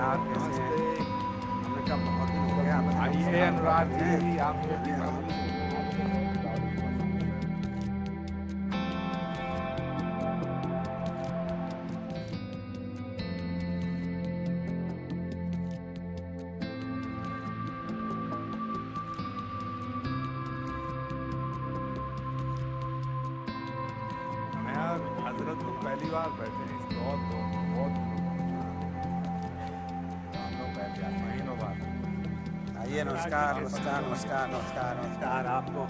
नमस्कार, कैसे हैं? हमने कहा बहुत दिन हो गया। आइए अनुराग जी, आपसे भी हजरत तो पहली बार बैठे हैं इस दौर को, बहुत हम लोग बैठे हैं महीनों बाद। आइए, नमस्कार नमस्कार नमस्कार नमस्कार नमस्कार। आपको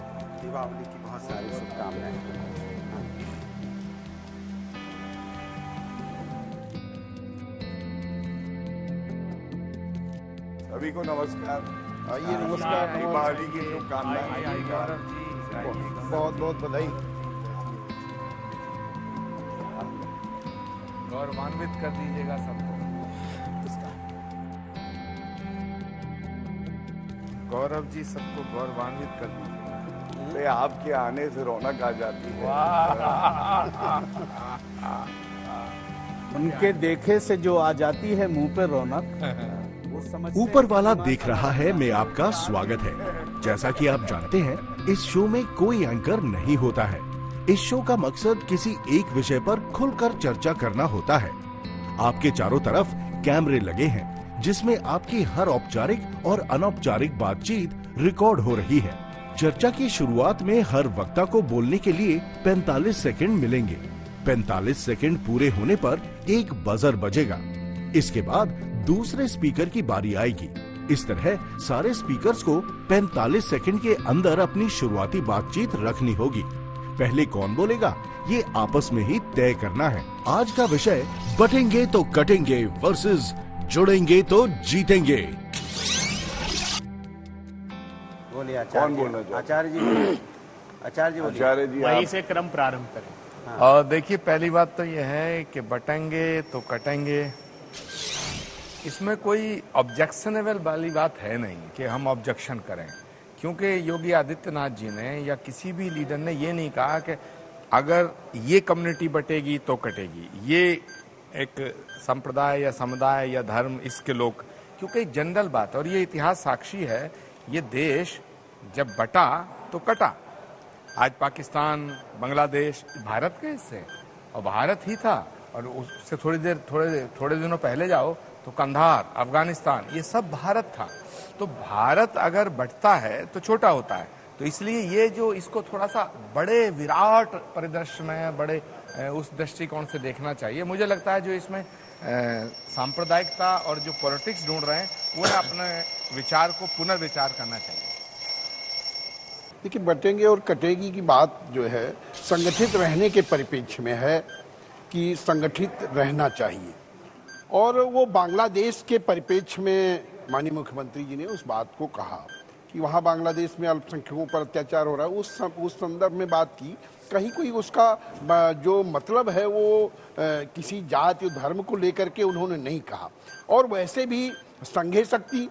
दीपावली की बहुत सारी शुभकामनाएं। सभी को नमस्कार। आइए, नमस्कार। दीपावली की शुभकामनाएं। गौरव जी, बहुत बहुत बधाई। गौरवान्वित कर दीजिएगा सबको। गौरव जी, सबको गौरवान्वित कर दीजिएगा। अरे आपके आने से रौनक आ जाती है। उनके देखे से जो आ जाती है मुंह पे रौनक, वो समझ। ऊपर वाला देख रहा है में आपका स्वागत है। जैसा कि आप जानते हैं, इस शो में कोई एंकर नहीं होता है। इस शो का मकसद किसी एक विषय पर खुलकर चर्चा करना होता है। आपके चारों तरफ कैमरे लगे हैं, जिसमें आपकी हर औपचारिक और अनौपचारिक बातचीत रिकॉर्ड हो रही है। चर्चा की शुरुआत में हर वक्ता को बोलने के लिए 45 सेकंड मिलेंगे। 45 सेकंड पूरे होने पर एक बजर बजेगा। इसके बाद दूसरे स्पीकर की बारी आएगी। इस तरह सारे स्पीकर्स को 45 सेकंड के अंदर अपनी शुरुआती बातचीत रखनी होगी। पहले कौन बोलेगा, ये आपस में ही तय करना है। आज का विषय बटेंगे तो कटेंगे वर्सेस जुड़ेंगे तो जीतेंगे। बोलिए आचार्य। कौन बोलना चाहता है? आचार्य जी। आचार्य जी बोलिए। आचार्य जी, वहीं आप से क्रम प्रारंभ करें। और देखिए, पहली बात तो यह है कि बटेंगे तो कटेंगे, इसमें कोई ऑब्जेक्शनेबल वाली बात है नहीं कि हम ऑब्जेक्शन करें, क्योंकि योगी आदित्यनाथ जी ने या किसी भी लीडर ने ये नहीं कहा कि अगर ये कम्युनिटी बटेगी तो कटेगी, ये एक संप्रदाय या समुदाय या धर्म इसके लोग, क्योंकि एक जनरल बात है और ये इतिहास साक्षी है। ये देश जब बटा तो कटा। आज पाकिस्तान, बांग्लादेश भारत के हिस्से और भारत ही था, और उससे थोड़े दिनों पहले जाओ तो कंधार, अफगानिस्तान, ये सब भारत था। तो भारत अगर बढ़ता है तो छोटा होता है। तो इसलिए ये जो इसको थोड़ा सा बड़े विराट परिदृश्य में, बड़े उस दृष्टिकोण से देखना चाहिए। मुझे लगता है जो इसमें सांप्रदायिकता और जो पॉलिटिक्स ढूंढ रहे हैं, वो अपने विचार को पुनर्विचार करना चाहिए। देखिए, बटेंगे और कटेगी की बात जो है संगठित रहने के परिप्रेक्ष्य में है कि संगठित रहना चाहिए, और वो बांग्लादेश के परिप्रेक्ष्य में माननीय मुख्यमंत्री जी ने उस बात को कहा कि वहाँ बांग्लादेश में अल्पसंख्यकों पर अत्याचार हो रहा है। उस संदर्भ में बात की। कहीं कोई उसका जो मतलब है वो किसी जाति धर्म को लेकर के उन्होंने नहीं कहा। और वैसे भी संघे शक्ति,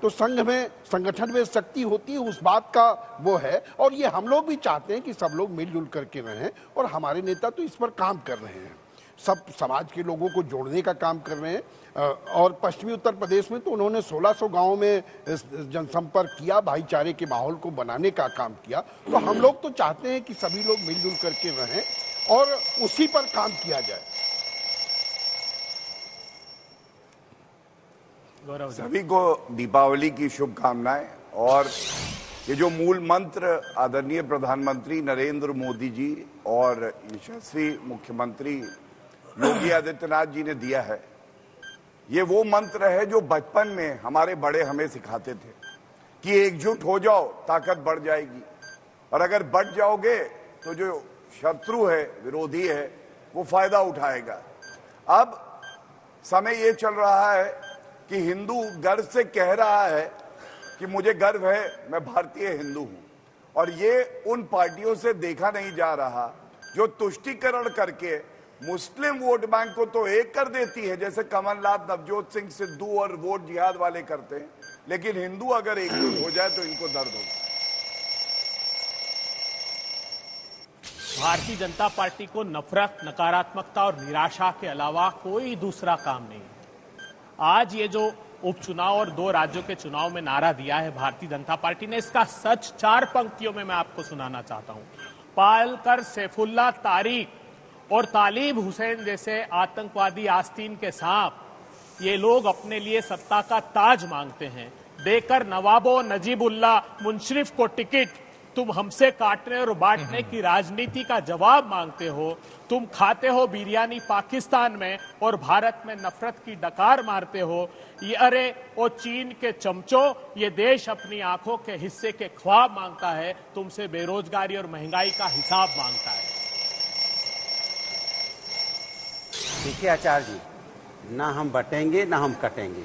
तो संघ में, संगठन में शक्ति होती है, उस बात का वो है। और ये हम लोग भी चाहते हैं कि सब लोग मिलजुल करके रहें, और हमारे नेता तो इस पर काम कर रहे हैं। सब समाज के लोगों को जोड़ने का काम कर रहे हैं। और पश्चिमी उत्तर प्रदेश में तो उन्होंने 1600 गांवों में जनसंपर्क किया, भाईचारे के माहौल को बनाने का काम किया। तो हम लोग तो चाहते हैं कि सभी लोग मिलजुल करके रहें और उसी पर काम किया जाए। गौरव सभी को दीपावली की शुभकामनाएं। और ये जो मूल मंत्र आदरणीय प्रधानमंत्री नरेंद्र मोदी जी और यशस्वी मुख्यमंत्री योगी आदित्यनाथ जी ने दिया है, ये वो मंत्र है जो बचपन में हमारे बड़े हमें सिखाते थे कि एकजुट हो जाओ, ताकत बढ़ जाएगी, और अगर बढ़ जाओगे तो जो शत्रु है, विरोधी है, वो फायदा उठाएगा। अब समय ये चल रहा है कि हिंदू गर्व से कह रहा है कि मुझे गर्व है, मैं भारतीय हिंदू हूं, और ये उन पार्टियों से देखा नहीं जा रहा जो तुष्टीकरण करके मुस्लिम वोट बैंक को तो एक कर देती है, जैसे कमलनाथ, नवजोत सिंह सिद्धू और वोट जिहाद वाले करते हैं, लेकिन हिंदू अगर एकजुट हो जाए तो इनको दर्द होगा। भारतीय जनता पार्टी को नफरत, नकारात्मकता और निराशा के अलावा कोई दूसरा काम नहीं है। आज ये जो उपचुनाव और 2 राज्यों के चुनाव में नारा दिया है भारतीय जनता पार्टी ने, इसका सच 4 पंक्तियों में मैं आपको सुनाना चाहता हूं। पालकर सैफुल्ला तारिक और तालिब हुसैन जैसे आतंकवादी आस्तीन के सांप, ये लोग अपने लिए सत्ता का ताज मांगते हैं। देकर नवाबो नजीबुल्ला मुनशरिफ को टिकट तुम हमसे काटने और बांटने की राजनीति का जवाब मांगते हो। तुम खाते हो बिरयानी पाकिस्तान में और भारत में नफरत की डकार मारते हो। ये अरे ओ चीन के चमचों, ये देश अपनी आंखों के हिस्से के ख्वाब मांगता है, तुमसे बेरोजगारी और महंगाई का हिसाब मांगता है। देखिए आचार्य जी, ना हम बटेंगे ना हम कटेंगे।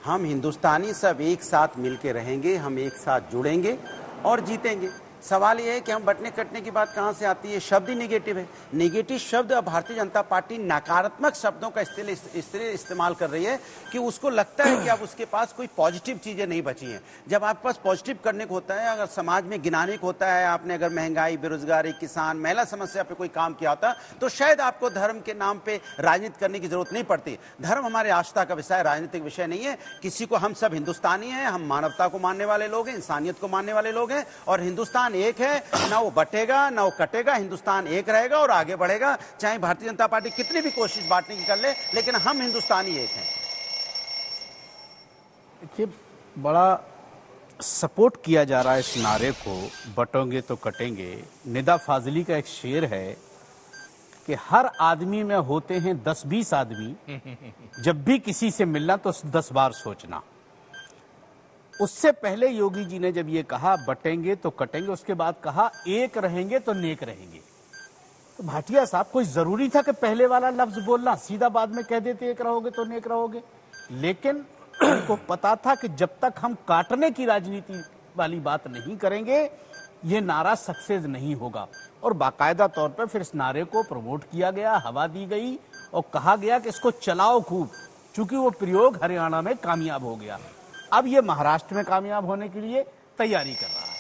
हम हिंदुस्तानी सब एक साथ मिलकर रहेंगे, हम एक साथ जुड़ेंगे और जीतेंगे। सवाल यह है कि हम बटने कटने की बात कहां से आती है? शब्द ही निगेटिव है। निगेटिव शब्द अब भारतीय जनता पार्टी नकारात्मक शब्दों का इसलिए इस्तेमाल कर रही है कि उसको लगता है कि अब उसके पास कोई पॉजिटिव चीजें नहीं बची हैं। जब आपके पास पॉजिटिव करने को होता है, अगर समाज में गिनाने को होता है, आपने अगर महंगाई, बेरोजगारी, किसान, महिला समस्या पे कोई काम किया होता तो शायद आपको धर्म के नाम पे राजनीति करने की जरूरत नहीं पड़ती। धर्म हमारे आस्था का विषय, राजनीतिक विषय नहीं है। किसी को, हम सब हिंदुस्तानी हैं, हम मानवता को मानने वाले लोग हैं, इंसानियत को मानने वाले लोग हैं और हिंदुस्तान एक है, ना वो बटेगा ना वो कटेगा। हिंदुस्तान एक रहेगा और आगे बढ़ेगा, चाहे भारतीय जनता पार्टी कितनी भी कोशिश बांटने की कर ले, लेकिन हम हिंदुस्तानी एक हैं। देखिए, बड़ा सपोर्ट किया जा रहा है इस नारे को, बटोंगे तो कटेंगे। निदा फाजली का एक शेर है कि हर आदमी में होते हैं 10-20 आदमी, जब भी किसी से मिलना तो 10 बार सोचना। उससे पहले योगी जी ने जब ये कहा बटेंगे तो कटेंगे, उसके बाद कहा एक रहेंगे तो नेक रहेंगे। तो भाटिया साहब, कोई जरूरी था कि पहले वाला लफ्ज बोलना, सीधा बाद में कह देते एक रहोगे तो नेक रहोगे? लेकिन उनको पता था कि जब तक हम काटने की राजनीति वाली बात नहीं करेंगे, ये नारा सक्सेस नहीं होगा। और बाकायदा तौर पर फिर इस नारे को प्रमोट किया गया, हवा दी गई और कहा गया कि इसको चलाओ खूब, चूंकि वो प्रयोग हरियाणा में कामयाब हो गया। अब ये महाराष्ट्र में कामयाब होने के लिए तैयारी कर रहा है।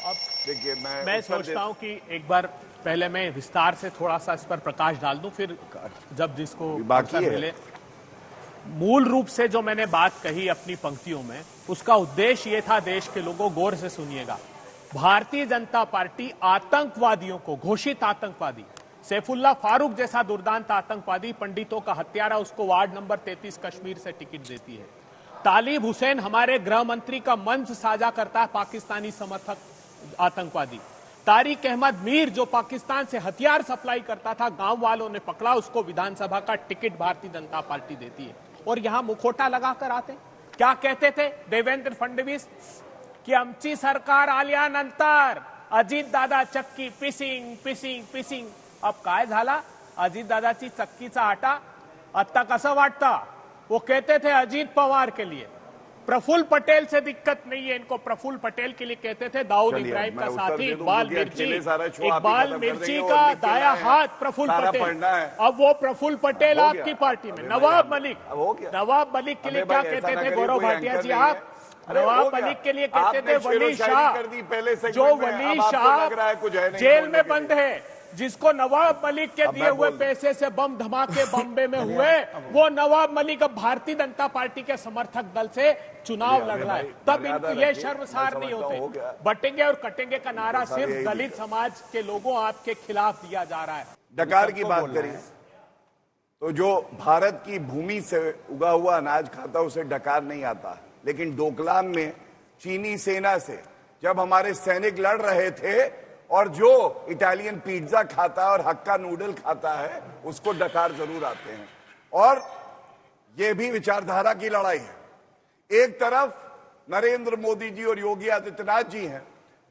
अब देखिए, मैं सोचता हूं कि एक बार पहले मैं विस्तार से थोड़ा सा इस पर प्रकाश डाल दूं, फिर जब जिसको अवसर मिले। मूल रूप से जो मैंने बात कही अपनी पंक्तियों में, उसका उद्देश्य ये था, देश के लोगों गौर से सुनिएगा, भारतीय जनता पार्टी आतंकवादियों को, घोषित आतंकवादी, सैफुल्ला फारूक जैसा दुर्दांत आतंकवादी, पंडितों का हत्यारा, उसको वार्ड नंबर 33 कश्मीर से टिकट देती है। तालिब हुसैन हमारे गृह मंत्री का मंच साझा करता है, पाकिस्तानी समर्थक आतंकवादी। तारिक अहमद मीर जो पाकिस्तान से हथियार सप्लाई करता था, गांव वालों ने पकड़ा, उसको विधानसभा का टिकट भारतीय जनता पार्टी देती है। और यहां मुखोटा लगाकर आते, क्या कहते थे देवेंद्र फडणवीस की आमची सरकार आल्यानंतर अजित दादा चक्की पिसिंग पिसिंग पिसिंग। अब काय झाला? अजित दादाची चक्कीचा आटा आता कसं वाटतं? वो कहते थे अजीत पवार के लिए, प्रफुल्ल पटेल से दिक्कत नहीं है इनको, प्रफुल्ल पटेल के लिए कहते थे दाऊद इब्राहिम का साथी इकबाल मिर्ची का दाया हाथ प्रफुल्ल पटेल। अब वो प्रफुल्ल पटेल आपकी पार्टी में। नवाब मलिक के लिए क्या कहते थे गौरव भाटिया जी? आप नवाब मलिक के लिए कहते थे वली शाह, जो वली शाह जेल में बंद है, जिसको नवाब मलिक के दिए हुए पैसे से बम धमाके बॉम्बे में हुए, वो नवाब मलिक अब भारतीय जनता पार्टी के समर्थक दल से चुनाव लड़ रहा है। तब इनको ये शर्मसार नहीं होते। बटेंगे और कटेंगे का नारा सिर्फ दलित समाज के लोगों आपके खिलाफ दिया जा रहा है। डकार की बात करें तो जो भारत की भूमि से उगा हुआ अनाज खाता उसे डकार नहीं आता, लेकिन डोकलाम में चीनी सेना से जब हमारे सैनिक लड़ रहे थे और जो इटालियन पिज्जा खाता है और हक्का नूडल खाता है, उसको डकार जरूर आते हैं। और यह भी विचारधारा की लड़ाई है। एक तरफ नरेंद्र मोदी जी और योगी आदित्यनाथ जी हैं,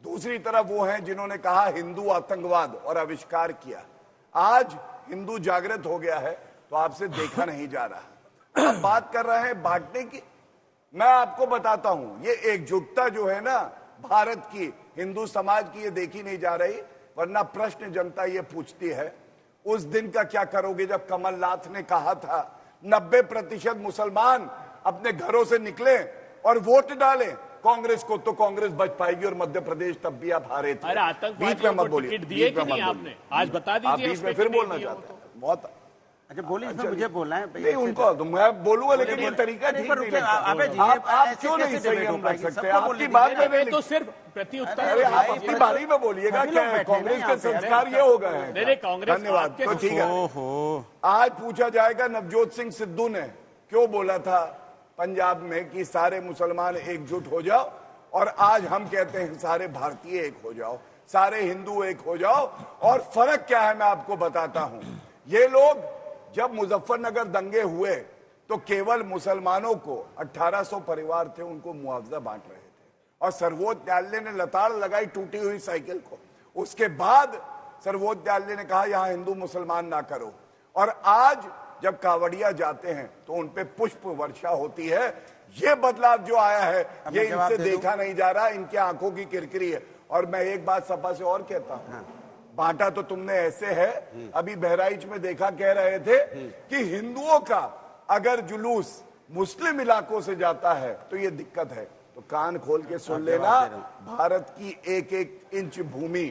दूसरी तरफ वो हैं जिन्होंने कहा हिंदू आतंकवाद और आविष्कार किया। आज हिंदू जागृत हो गया है तो आपसे देखा नहीं जा रहा। आप बात कर रहे हैं बांटने की, मैं आपको बताता हूं, ये एकजुटता जो है ना भारत की, हिंदू समाज की, ये देखी नहीं जा रही। वरना प्रश्न जनता ये पूछती है, उस दिन का क्या करोगे जब कमलनाथ ने कहा था 90% मुसलमान अपने घरों से निकले और वोट डालें कांग्रेस को, तो कांग्रेस बच पाएगी और मध्य प्रदेश तब भी आप हारे थे। बीच में मत बोलिए, आपने आज बता दीजिए। फिर बोलना चाहता हूं बहुत। अच्छा बोलिए, इसमें मुझे बोलना है नहीं उनको तो मैं बोलूंगा, लेकिन ये तरीका ठीक नहीं लगता। आप क्यों नहीं संयम रख सकते? आपकी बात में नहीं, तो सिर्फ प्रति उत्तर। अरे आप अपनी बारी में बोलिएगा। क्या कांग्रेस का संस्कार ये हो गया है? नहीं कांग्रेस, धन्यवाद। तो ठीक है, आज पूछा जाएगा नवजोत सिंह सिद्धू ने क्यों बोला था पंजाब में कि सारे मुसलमान एकजुट हो जाओ, और आज हम कहते हैं सारे भारतीय एक हो जाओ, सारे हिंदू एक हो जाओ। और फर्क क्या है मैं आपको बताता हूं। ये लोग जब मुजफ्फरनगर दंगे हुए तो केवल मुसलमानों को 1800 परिवार थे उनको मुआवजा बांट रहे थे, और सर्वोच्च न्यायालय ने लताड़ लगाई टूटी हुई साइकिल को। उसके बाद सर्वोच्च न्यायालय ने कहा यहां हिंदू मुसलमान ना करो, और आज जब कावड़िया जाते हैं तो उनपे पुष्प वर्षा होती है। ये बदलाव जो आया है ये इनसे देखा नहीं जा रहा, इनके आंखों की किरकिरी है। और मैं एक बात सपा से और कहता हूं, बांटा तो तुमने ऐसे है, अभी बहराइच में देखा कह रहे थे कि हिंदुओं का अगर जुलूस मुस्लिम इलाकों से जाता है तो ये दिक्कत है। तो कान खोल के सुन लेना, भारत की एक एक इंच भूमि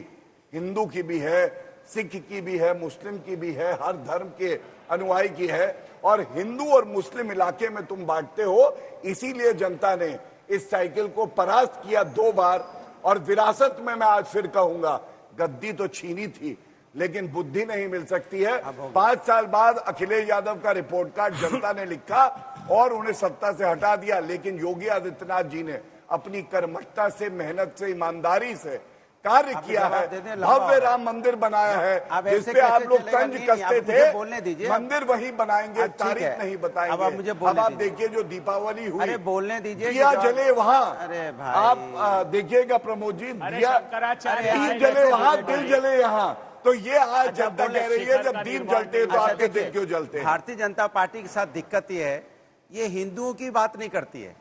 हिंदू की भी है, सिख की भी है, मुस्लिम की भी है, हर धर्म के अनुयायी की है। और हिंदू और मुस्लिम इलाके में तुम बांटते हो, इसीलिए जनता ने इस साइकिल को परास्त किया 2 बार। और विरासत में मैं आज फिर कहूंगा, गद्दी तो छीनी थी लेकिन बुद्धि नहीं मिल सकती है। 5 साल बाद अखिलेश यादव का रिपोर्ट कार्ड जनता ने लिखा और उन्हें सत्ता से हटा दिया, लेकिन योगी आदित्यनाथ जी ने अपनी कर्मठता से, मेहनत से, ईमानदारी से कार्य किया है। भव्य राम मंदिर बनाया है जिसपे आप लोग तंज कसते थे, मंदिर वही बनाएंगे, तारीख नहीं बताएंगे। अब आप देखिए जो दीपावली हुई, अरे बोलने दीजिए, दिया जले वहाँ। अरे भाई आप देखिएगा प्रमोद जी, दिया शंकराचार्य दीप जले वहाँ, दिल जले यहाँ। तो ये आज जनता कह रही है जब दीप जलते हैं तो आपके दिल क्यों जलते हैं? भारतीय जनता पार्टी के साथ दिक्कत ये है, ये हिंदुओं की बात नहीं करती है,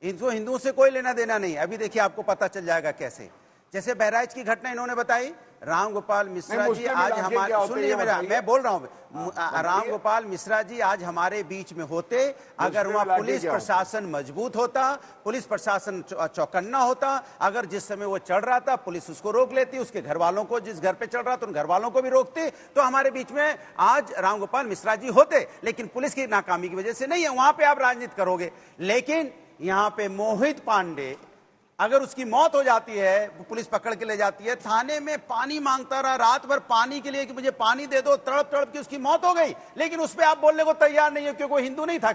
इनको हिंदुओं से कोई लेना देना नहीं। अभी देखिए आपको पता चल जाएगा कैसे। जैसे बहराइच की घटना इन्होंने बताई, राम गोपाल मिश्रा जी आज हमारे, सुन लीजिए मेरा, मैं बोल रहा हूँ, राम गोपाल मिश्रा जी आज हमारे बीच में होते, अगर वहाँ पुलिस प्रशासन मजबूत होता, पुलिस प्रशासन चौकन्ना होता, अगर जिस समय वो चढ़ रहा था पुलिस उसको रोक लेती, उसके घर वालों को, जिस घर पे चढ़ रहा था उन घर वालों को भी रोकते, तो हमारे बीच में आज राम गोपाल मिश्रा जी होते। लेकिन पुलिस की नाकामी की वजह से नहीं है, वहां पे आप राजनीति करोगे। लेकिन यहाँ पे मोहित पांडे, अगर उसकी मौत हो जाती है, पुलिस पकड़ के ले जाती है, थाने में पानी मांगता रहा रात भर पानी के लिए कि मुझे पानी दे दो, तड़प तड़प की उसकी मौत हो गई, लेकिन उस पर आप बोलने को तैयार नहीं है क्योंकि वो हिंदू नहीं था।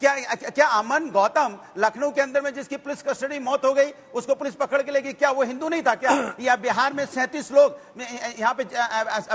क्या अमन गौतम लखनऊ के अंदर में जिसकी पुलिस कस्टडी मौत हो गई, उसको पुलिस पकड़ के ले गई, क्या वो हिंदू नहीं था क्या? या बिहार में 37 लोग, यहाँ पे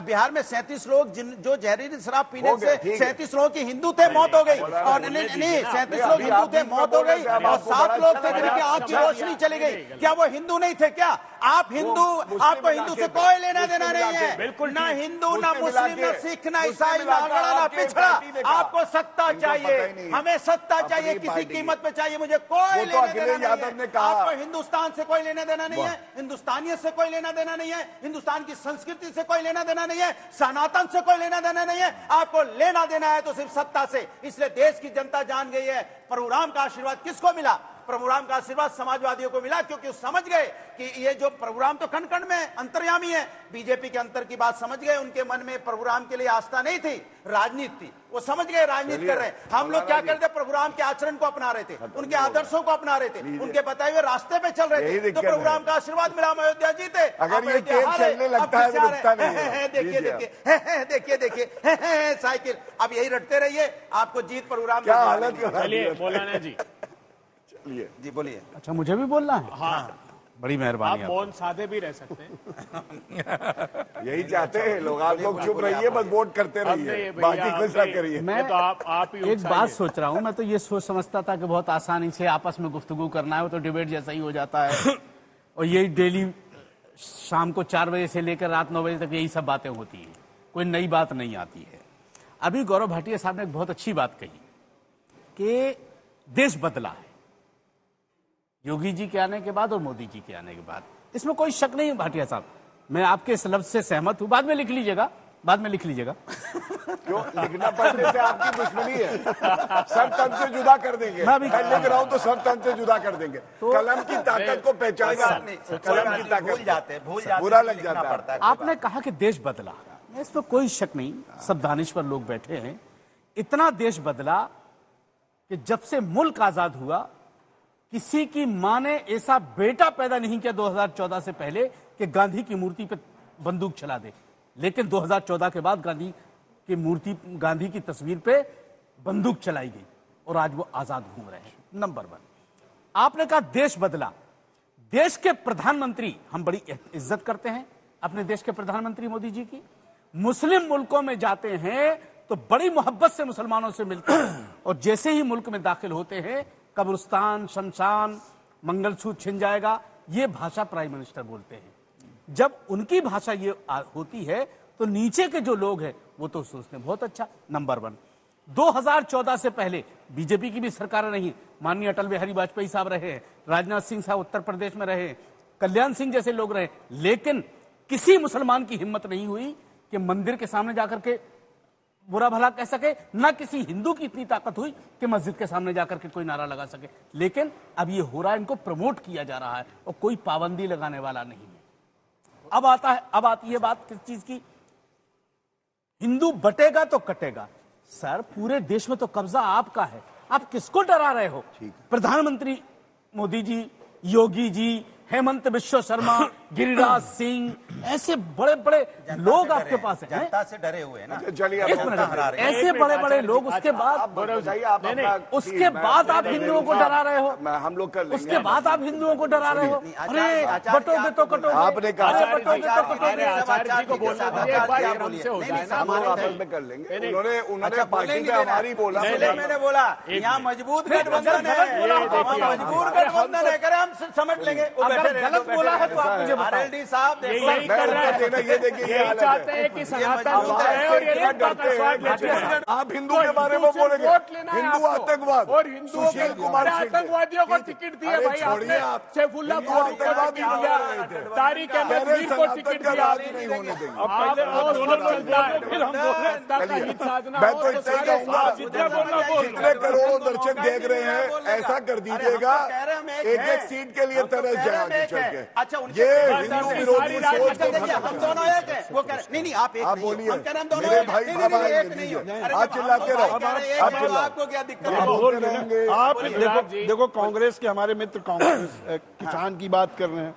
बिहार में 37 लोग जो जहरीली शराब पीने से 37 लोगों की हिंदू थे, मौत हो गई। और नहीं 37 लोग हिंदू थे, मौत हो गई, और 7 लोग थे जिनकी आंख की रोशनी चली गई, क्या वो हिंदू नहीं थे क्या? आप हिंदू, आपको हिंदू से कोई लेना देना नहीं है, बिल्कुल ना हिंदू, ना मुस्लिम, ना सिख, ना ईसाई, ना अगड़ा, ना पिछड़ा। आपको सत्ता चाहिए, हमें सत्ता चाहिए, किसी कीमत पे चाहिए, मुझे कोई लेना देना नहीं है। आपको हिंदुस्तान से कोई लेना देना नहीं है, हिंदुस्तानियत से कोई लेना देना नहीं है, हिंदुस्तान की संस्कृति से कोई लेना देना नहीं है, सनातन से कोई लेना देना नहीं है। आपको लेना देना है तो सिर्फ सत्ता से। इसलिए देश की जनता जान गई है प्रभु राम का आशीर्वाद किसको मिला? प्रभु राम का आशीर्वाद समाजवादियों को मिला, क्योंकि वो समझ गए कि ये जो प्रभु राम तो कण कण में अंतर्यामी है। बीजेपी के अंतर की बात समझ गए, उनके मन में प्रभु राम के लिए आस्था नहीं थी, राजनीति थी, वो समझ गए राजनीति कर रहे हैं। हम लोग क्या करते, प्रभु राम के आचरण को अपना रहे थे, उनके आदर्शों को अपना रहे थे, उनके बताए हुए रास्ते पे चल रहे थे, तो प्रभु राम का आशीर्वाद मिला, हम अयोध्या जीते। अगर ये तेल चलने लगता है तो रुकता नहीं है। देखिए देखिए देखिए देखिए साइकिल, अब यही रटते रहिए, आपको जीत प्रभु राम। क्या हालत? चलिए मौलाना जी, जी बोलिए। अच्छा मुझे भी बोलना है? हाँ, बड़ी मेहरबानी। आप मौन साधे भी रह सकते हैं। यही चाहते हैं लोग, आप लोग चुप रहिए, बस वोट करते रहिए, बाकी कुछ ना करिए। मैं तो आप ही एक बात सोच रहा हूँ, मैं तो ये सोच समझता था कि बहुत आसानी से आपस में गुफ्तगू करना है, वो तो डिबेट जैसा ही हो जाता है, और यही डेली शाम को 4 बजे से लेकर रात 9 बजे तक यही सब बातें होती हैं, कोई नई बात नहीं आती है। अभी गौरव भाटिया साहब ने एक बहुत अच्छी बात कही कि देश बदला है योगी जी के आने के बाद और मोदी जी के आने के बाद, इसमें कोई शक नहीं है भाटिया साहब। मैं आपके इस लफ्ज से सहमत हूं, बाद में लिख लीजिएगा, बाद में लिख लीजिएगा। क्यों लिखना पढ़ने से आपकी दुश्मनी है? सब तन से जुदा कर देंगे। मैं लिख रहा हूं तो सब तन से जुदा कर देंगे। कलम की ताकत को पहचाना, कलम की ताकत भूल जाते बुरा लग जाता है। आपने कहा कि देश बदला, इसमें कोई शक नहीं, सब दानिश्वर लोग बैठे हैं, इतना देश बदला कि जब से मुल्क आजाद हुआ किसी की मां ने ऐसा बेटा पैदा नहीं किया 2014 से पहले कि गांधी की मूर्ति पे बंदूक चला दे, लेकिन 2014 के बाद गांधी की तस्वीर पे बंदूक चलाई गई और आज वो आजाद घूम रहे हैं। नंबर 1, आपने कहा देश बदला। देश के प्रधानमंत्री, हम बड़ी इज्जत करते हैं अपने देश के प्रधानमंत्री मोदी जी की। मुस्लिम मुल्कों में जाते हैं तो बड़ी मोहब्बत से मुसलमानों से मिलते हैं और जैसे ही मुल्क में दाखिल होते हैं कब्रिस्तान, शमशान, मंगलसूत्र छिन जाएगा, ये भाषा प्राइम मिनिस्टर बोलते हैं। जब उनकी भाषा ये होती है तो नीचे के जो लोग हैं वो तो सोचते हैं बहुत अच्छा। नंबर 1, 2014 से पहले बीजेपी की भी सरकार रही, माननीय अटल बिहारी वाजपेयी साहब रहे हैं, राजनाथ सिंह साहब उत्तर प्रदेश में रहे, कल्याण सिंह जैसे लोग रहे, लेकिन किसी मुसलमान की हिम्मत नहीं हुई कि मंदिर के सामने जाकर के बुरा भला कह सके, ना किसी हिंदू की इतनी ताकत हुई कि मस्जिद के सामने जाकर के कोई नारा लगा सके। लेकिन अब ये हो रहा है, इनको प्रमोट किया जा रहा है और कोई पाबंदी लगाने वाला नहीं है। अब आती है बात किस चीज की, हिंदू बटेगा तो कटेगा। सर, पूरे देश में तो कब्जा आपका है, आप किसको डरा रहे हो? प्रधानमंत्री मोदी जी, योगी जी, हेमंत बिश्व शर्मा, गिरिराज सिंह, ऐसे बड़े बड़े लोग आपके पास हैं। जनता से डरे हुए हैं ना। चलिए, ऐसे बड़े बड़े लोग, उसके बाद आप हिंदुओं को डरा रहे हो। हम लोग कर लेंगे। उसके बाद आप हिंदुओं को डरा रहे हो। अरे बटोगे तो कटोगे, आपने कहा आचार्य जी को बोलना दीजिए, एक बार आराम से हो जाए ना। हम लोग आपस में कर लेंगे। उन्होंने पार्टी में हमारी बोला, मैंने बोला यहाँ मजबूत गठबंधन है, मजबूत गठबंधन है, करे हम समझ लेंगे। अगर गलत बोला है तो आप मुझे बताएं। RLD साहब यही कर रहे हैं, ये देखिए, यही चाहते हैं कि सनातन है और ये डरते हैं। आप हिंदू के बारे में बोलेंगे, हिंदू आतंकवाद और हिंदुओं के आतंकवादियों को टिकट दिए भाई आपने, सैफुल्लाह आतंकवादी तारिक अहमद मीर को टिकट दिया। नहीं होने देंगे। आप जुल्म चलता है, फिर हम जनता का हित साधना मैं हो तो तो इतना ही सारे कहूंगा, जितने करोड़ों दर्शक देख रहे हैं, ऐसा कर दीजिएगा एक एक सीट के लिए तरस जाए आगे चल के। अच्छा, ये हिंदू विरोधी सोच को खत्म हम दोनों एक है, वो कह रहे नहीं आप एक आप नहीं हो। बोलिए, हम कह रहे हैं हम दोनों मेरे एक भाई नहीं, बाबा नहीं, एक एक नहीं हो। नहीं अरे आप चिल्लाते रहो, आप चिल्लाओ, आपको क्या दिक्कत है? आप बोलते रहेंगे। आप बोलिए। देखो कांग्रेस के हमारे मित्र कांग्रेस किसान की बात कर रहे हैं,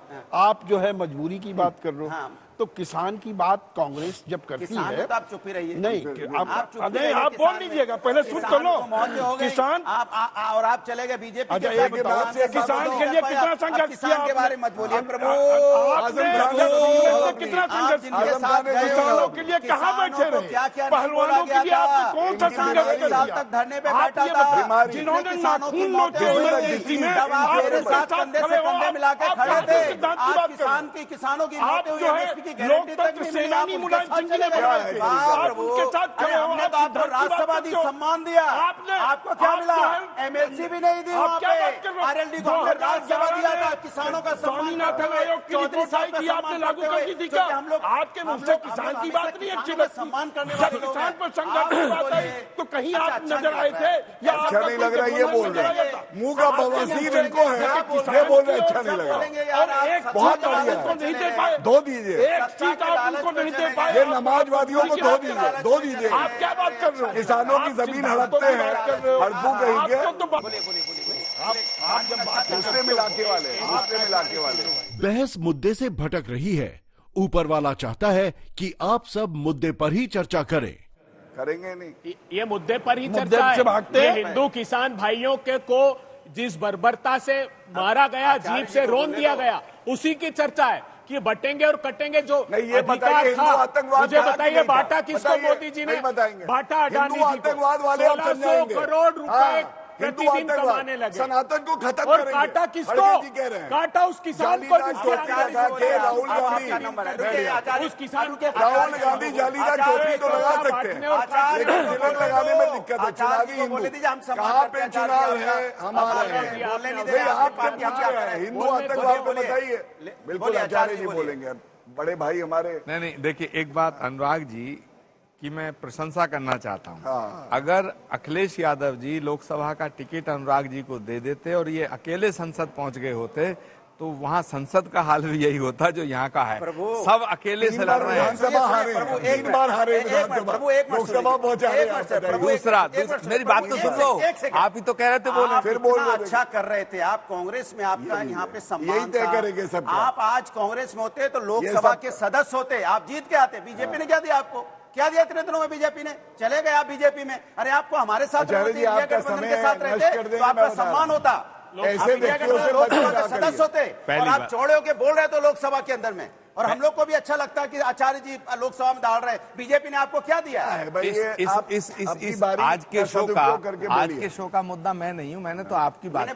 आप जो है मजबूरी की बात कर रहे हो। तो किसान की बात कांग्रेस जब करती किसान है तो आप चुप ही रहिए। नहीं, चुप ही आप रहिए, बोल किसान लीजिएगा, में। पहले सुन तो लो। किसान को मौत हो गई, किसान और आप चले गए बीजेपी अच्छा, के ये साथ। बताओ, किसान के लिए कितना संघर्ष किसान किया के बारे में मत बोलिए प्रभु। कितना संघर्ष किया? किसानों के लिए कहाँ बैठे रहे? पहलवानों के लिए आपने कौन सा संघर्ष एक साल किया? तक धरने पे आप बैठा ये था, बताइए, जिन्होंने नाखून नोचे इमरजेंसी में, जब आप मेरे साथ कंधे से कंधे मिला के खड़े थे, आज किसानों की आप मौतें हुई, जो है MSP की गारंटी तक लोकतंत्र नहीं मिली, सेनानी आप मुलायम उनके सिंह जी ने साथ बनाए चले थे। गए। आप उनके साथ अरे खड़े हो, हमने तो आप आपको राष्ट्रवादी सम्मान दिया, आपको क्या आप मिला? जो है- MLC भी नहीं दी आप वहाँ क्या बात कर पे। रहे हो? RLD को हमने राज्यसभा दिया था, 2011 किसानों का सम्मान स्वामीनाथन करते हुए, आयोग की कितनी रिपोर्ट का आई थी, आपने सम्मान लागू करते कर हुए, दी थी क्योंकि क्या? हम लोग आपके मुंह से किसान की बात नहीं अच्छी लगती। सम्मान करने जब वाले लोग किसान हैं। पर संघर्ष की बात आई तो कहीं आप नजर आए थे या अच्छा नहीं लग रहा है, ये बोल रहे हैं। मुंह का बवासीर इनको है, किसान ये बोल रहे हैं की अच्छा ओर नहीं से लग रहा। बोलेंगे यार, और एक आप बहुत सीट आप बढ़िया उनको है। नहीं दे पाए, दो दीजिए, एक सीट आप उनको नहीं दे पाए। ये नमाजवादियों को दो दीजिए, दो दीजिए। आप क्या बात कर रहे हो? किसानों की जमीन हड़पते हैं, हड़पू कहेंगे। आपको तो बात- आप जब बात दूसरे मिलाके वाले, दूसरे मिलाके वाले। बहस मुद्दे से भटक रही है। ऊपर वाला चाहता है कि आप सब मुद्दे पर ही चर्चा करें। करेंगे नहीं। ये मुद्दे पर ही मुद्दे चर्चा से है। भागते ये हैं। हिंदू किसान भाइयों के को जिस बर्बरता से मारा गया, जीप से रोन दिया गया, उसी की चर्चा है कि बटेंगे और कटेंगे जो नहीं, ये बताइए, अधिकार हिंदू था। आतंकवाद मुझे था कि बताइए, नहीं था? बांटा किसको बताइए, मोदी जी ने? नहीं बताएंगे। बांटा अडानी हिंदू जी को। आतंकवाद वाले आप 1600 समझाएंगे। करोड़ रुपए हाँ, प्रतिदिन हिंदू आतंकवाद, कमाने लगे। सनातन को खत्म और करेंगे। काटा किसको? खड़गे जी कह रहे हैं। काटा उस किसान को जालीदार जिसके टोपी अंदर लगा के राहुल आपका गांधी, नंबर है। रुकिए, आचार्य, उस किसान के राहुल गांधी जालीदार टोपी तो लगा सकते हैं, आचार्य लेकिन तिलक लगाने में दिक्कत है। चुनावी हिंदू बोले दीजिए, हम सम्मान कहाँ करते पे हैं चुनाव आचार्य है, आपका। हम आ रहे आप हैं। बोलने नहीं दे भाई रहे, आपसे पार्टी हम पूछ क्या रहे हैं, करें? हिंदू बोलिए, आतंकवाद को बोलिए। बताइए। बिल्कुल बोलिए, आचार्य आचार्य जी बोलिए। बोलेंगे, बड़े भाई हमारे। नहीं, देखिए एक बात अनुराग जी की मैं प्रशंसा करना चाहता हूं। हाँ। अगर अखिलेश यादव जी लोकसभा का टिकट अनुराग जी को दे देते और ये अकेले संसद पहुंच गए होते तो वहाँ संसद का हाल भी यही होता जो यहाँ का है। प्रभु, सब अकेले से लड़ रहे हैं। विधानसभा हारे, प्रभु, 3 बार हारे विधानसभा, लोकसभा पहुंचा रहे हैं। दूसरा मेरी बात तो सुन लो, आप ही तो कह रहे थे बोले, फिर बोल अच्छा कर रहे थे आप कांग्रेस में, आपका यहाँ पे सम्मान यही तय था। करेंगे सब। आप आज कांग्रेस में होते तो लोकसभा के सदस्य होते, आप जीत के आते। बीजेपी ने क्या दिया आपको? क्या दिया इतने दिनों में बीजेपी ने? चले गए आप बीजेपी में। अरे आपको हमारे साथ गठबंधन के साथ रहते तो आपका सम्मान होता, ऐसे व्यक्तियों से लोकसभा के सदस्य होते। और आप चौड़े होके बोल रहे तो लोकसभा के अंदर में, और हम लोग को भी अच्छा लगता है कि आचार्य जी लोकसभा में डाल रहे हैं। बीजेपी ने आपको क्या दिया है? आज के शो का मुद्दा मैं नहीं हूं, मैंने तो आपकी बात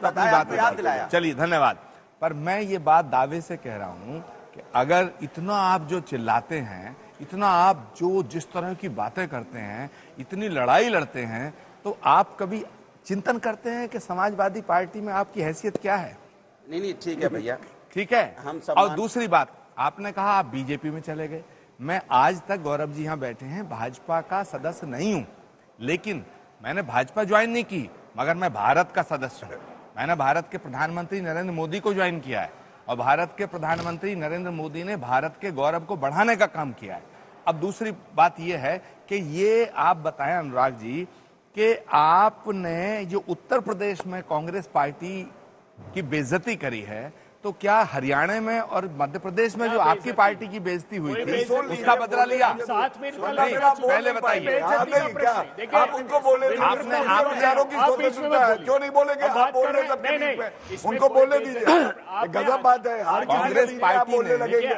याद दिलाया। चलिए धन्यवाद। पर मैं ये बात दावे से कह रहा हूं कि अगर इतना आप जो चिल्लाते हैं, इतना आप जो जिस तरह की बातें करते हैं, इतनी लड़ाई लड़ते हैं, तो आप कभी चिंतन करते हैं कि समाजवादी पार्टी में आपकी हैसियत क्या है? नहीं ठीक है भैया, ठीक है। हम और दूसरी बात, आपने कहा आप बीजेपी में चले गए। मैं आज तक, गौरव जी यहाँ बैठे हैं, भाजपा का सदस्य नहीं हूं, लेकिन मैंने भाजपा ज्वाइन नहीं की, मगर मैं भारत का सदस्य हूं। मैंने भारत के प्रधानमंत्री नरेंद्र मोदी को ज्वाइन किया है, और भारत के प्रधानमंत्री नरेंद्र मोदी ने भारत के गौरव को बढ़ाने का काम किया है। अब दूसरी बात यह है कि ये आप बताएं अनुराग जी कि आपने जो उत्तर प्रदेश में कांग्रेस पार्टी की बेइज्जती करी है, तो क्या हरियाणा में और मध्य प्रदेश में जो आपकी पार्टी की बेइज्जती हुई थी उसका बदला लिया? पहले बताइए, आप उनको बोले, आपने विचारों की स्वतंत्रता है, क्यों नहीं बोलेंगे? आप बोल रहे हैं, उनको बोलने दीजिए। गजब बात है, कांग्रेस पार्टी बोलने लगेंगे।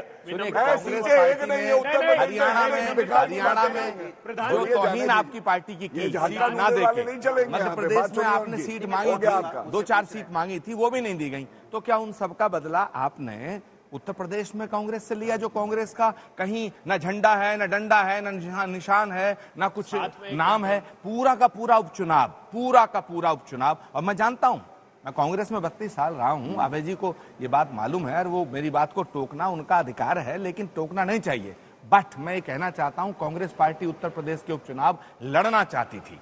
हरियाणा में जो तौहीन आपकी पार्टी की सीट ना देके, मध्य प्रदेश में आपने सीट मांगी थी, 2-4 सीट मांगी थी, वो भी नहीं दी गई। तो क्या उन सबका बदला आपने उत्तर प्रदेश में कांग्रेस से लिया, जो कांग्रेस का कहीं न झंडा है, न डंडा है, न निशान है, न कुछ नाम है? पूरा का पूरा उपचुनाव। और मैं जानता हूं, मैं कांग्रेस में 32 साल रहा हूं, अभय जी को ये बात मालूम है, और वो मेरी बात को टोकना उनका अधिकार है, लेकिन टोकना नहीं चाहिए। बट मैं ये कहना चाहता हूं, कांग्रेस पार्टी उत्तर प्रदेश के उपचुनाव लड़ना चाहती थी,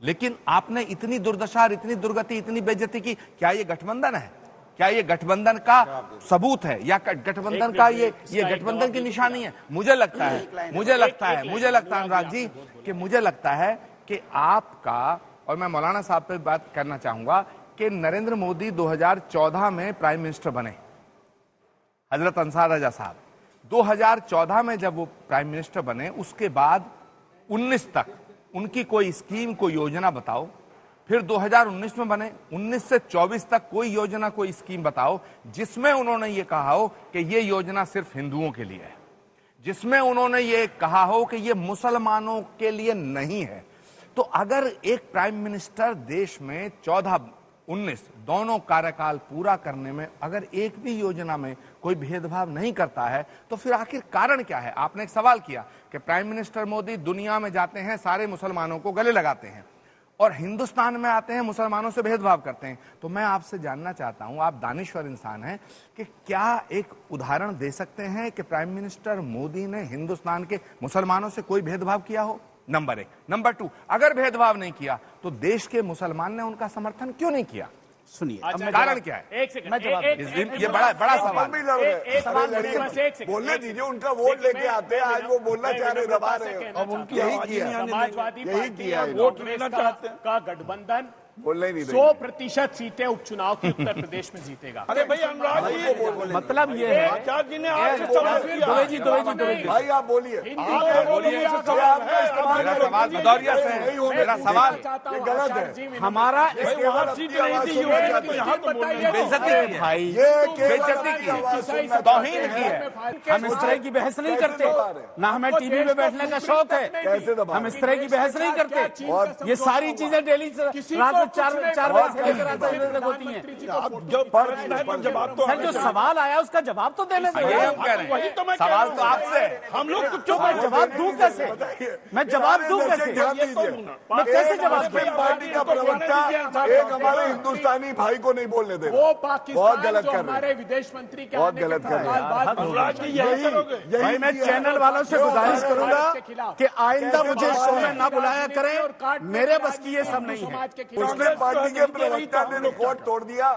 लेकिन आपने इतनी दुर्दशा, इतनी दुर्गति, इतनी बेइज्जती की। क्या ये गठबंधन है? क्या ये गठबंधन का सबूत है, या गठबंधन का ये गठबंधन की निशानी है? मुझे लगता है अनुराग जी कि मुझे लगता है कि आपका, और मैं मौलाना साहब पे बात करना चाहूंगा कि नरेंद्र मोदी 2014 में प्राइम मिनिस्टर बने, हजरत अंसार रजा साहब 2014 में जब वो प्राइम मिनिस्टर बने, उसके बाद 19 तक उनकी कोई स्कीम, कोई योजना बताओ। फिर 2019 में बने, 19 से 24 तक कोई योजना, कोई स्कीम बताओ जिसमें उन्होंने ये कहा हो कि ये योजना सिर्फ हिंदुओं के लिए है, जिसमें उन्होंने ये कहा हो कि ये मुसलमानों के लिए नहीं है। तो अगर एक प्राइम मिनिस्टर देश में 14-19 दोनों कार्यकाल पूरा करने में अगर एक भी योजना में कोई भेदभाव नहीं करता है, तो फिर आखिर कारण क्या है? आपने एक सवाल किया कि प्राइम मिनिस्टर मोदी दुनिया में जाते हैं, सारे मुसलमानों को गले लगाते हैं, और हिंदुस्तान में आते हैं, मुसलमानों से भेदभाव करते हैं। तो मैं आपसे जानना चाहता हूं, आप दानिश्वर इंसान हैं, कि क्या एक उदाहरण दे सकते हैं कि प्राइम मिनिस्टर मोदी ने हिंदुस्तान के मुसलमानों से कोई भेदभाव किया हो? नंबर 1। नंबर 2, अगर भेदभाव नहीं किया तो देश के मुसलमान ने उनका समर्थन क्यों नहीं किया? सुनिए, कारण क्या है? एक सेकंड, ये बड़ा सवाल। बोलने दीजिए, उनका वोट लेके आते हैं, आज वो बोलना चाह रहे, दबा रहे हैं। अब उनकी यही किया, समाजवादी पार्टी वोट लेना चाहते हैं का गठबंधन बोलने ही नहीं 100% सीटें उपचुनाव की उत्तर प्रदेश में जीतेगा। अरे भाई अनुराग जी, मतलब ये है, आचार्य जी ने आज दुबे जी भाई आप बोलिए, भदौरिया से मेरा सवाल गलत है। हमारा सीट नहीं दी बेइज्जती की भाई, बेइज्जती की, तौहीन की है। हम इस तरह की बहस नहीं करते, ना हमें टीवी में बैठने का शौक है, हम इस तरह की बहस नहीं करते। ये सारी चीजें डेली रात में 4 बजे से लेकर रात 10 बजे तक होती हैं। जवाब तो सर, जो सवाल आया उसका जवाब तो देने दो। वही तो मैं सवाल तो आपसे, हम लोग कुछ मैं जवाब दूं कैसे? मैं जवाब दूं कैसे? मैं कैसे जवाब दूं? पार्टी का प्रवक्ता एक हमारे हिंदुस्तानी भाई को नहीं बोलने दे, वो पाकिस्तान जो हमारे विदेश मंत्री के बहुत गलत कर रहे हैं। भाई मैं चैनल वालों से गुजारिश करूंगा कि आइंदा मुझे शो में ना बुलाया करें, मेरे बस की ये सब नहीं है। कांग्रेस पार्टी के प्रवक्ता ने रिकॉर्ड तोड़ दिया,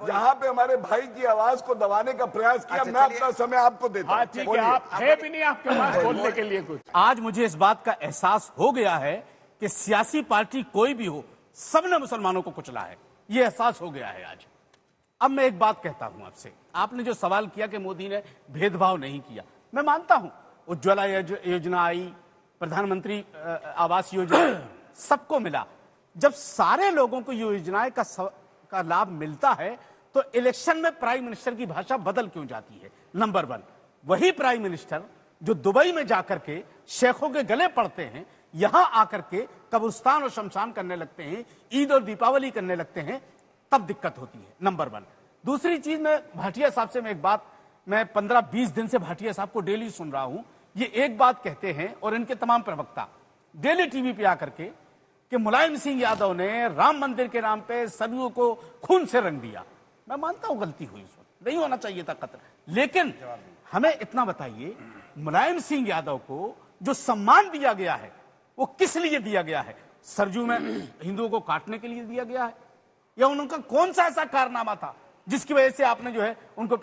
यहाँ पे हमारे भाई की आवाज को दबाने का प्रयास किया। मैं अपना समय आपको देता हूँ। ठीक है, आप है भी नहीं आपके पास बोलने के लिए कुछ। आज मुझे इस बात का एहसास हो गया है कि सियासी पार्टी कोई भी हो, सबने मुसलमानों को कुचला है, यह एहसास हो गया है आज। अब मैं एक बात कहता हूं आपसे, आपने जो सवाल किया कि मोदी ने भेदभाव नहीं किया, मैं मानता हूं उज्ज्वला योजना आई, प्रधानमंत्री आवास योजना, सबको मिला। जब सारे लोगों को योजनाएं का लाभ मिलता है तो इलेक्शन में प्राइम मिनिस्टर की भाषा बदल क्यों जाती है? नंबर 1, वही प्राइम मिनिस्टर जो दुबई में जाकर के शेखों के गले पड़ते हैं, यहां आकर के कब्रिस्तान और शमशान करने लगते हैं, ईद और दीपावली करने लगते हैं, तब दिक्कत होती है। नंबर 1। दूसरी चीज, मैं भाटिया साहब से मैं 15-20 दिन से भाटिया साहब को डेली सुन रहा हूं, ये एक बात कहते हैं और इनके तमाम प्रवक्ता डेली टीवी पे आकर के कि मुलायम सिंह यादव ने राम मंदिर के नाम पे सरयू को खून से रंग दिया। मैं मानता हूं गलती हुई, नहीं होना चाहिए था कत्ल, लेकिन हमें इतना बताइए, मुलायम सिंह यादव को जो सम्मान दिया गया है वो किस लिए दिया गया है? सरजू में हिंदुओं को काटने के लिए दिया गया है, या उनका कौन सा ऐसा कारनामा था जिसकी वजह से आपने जो है उनको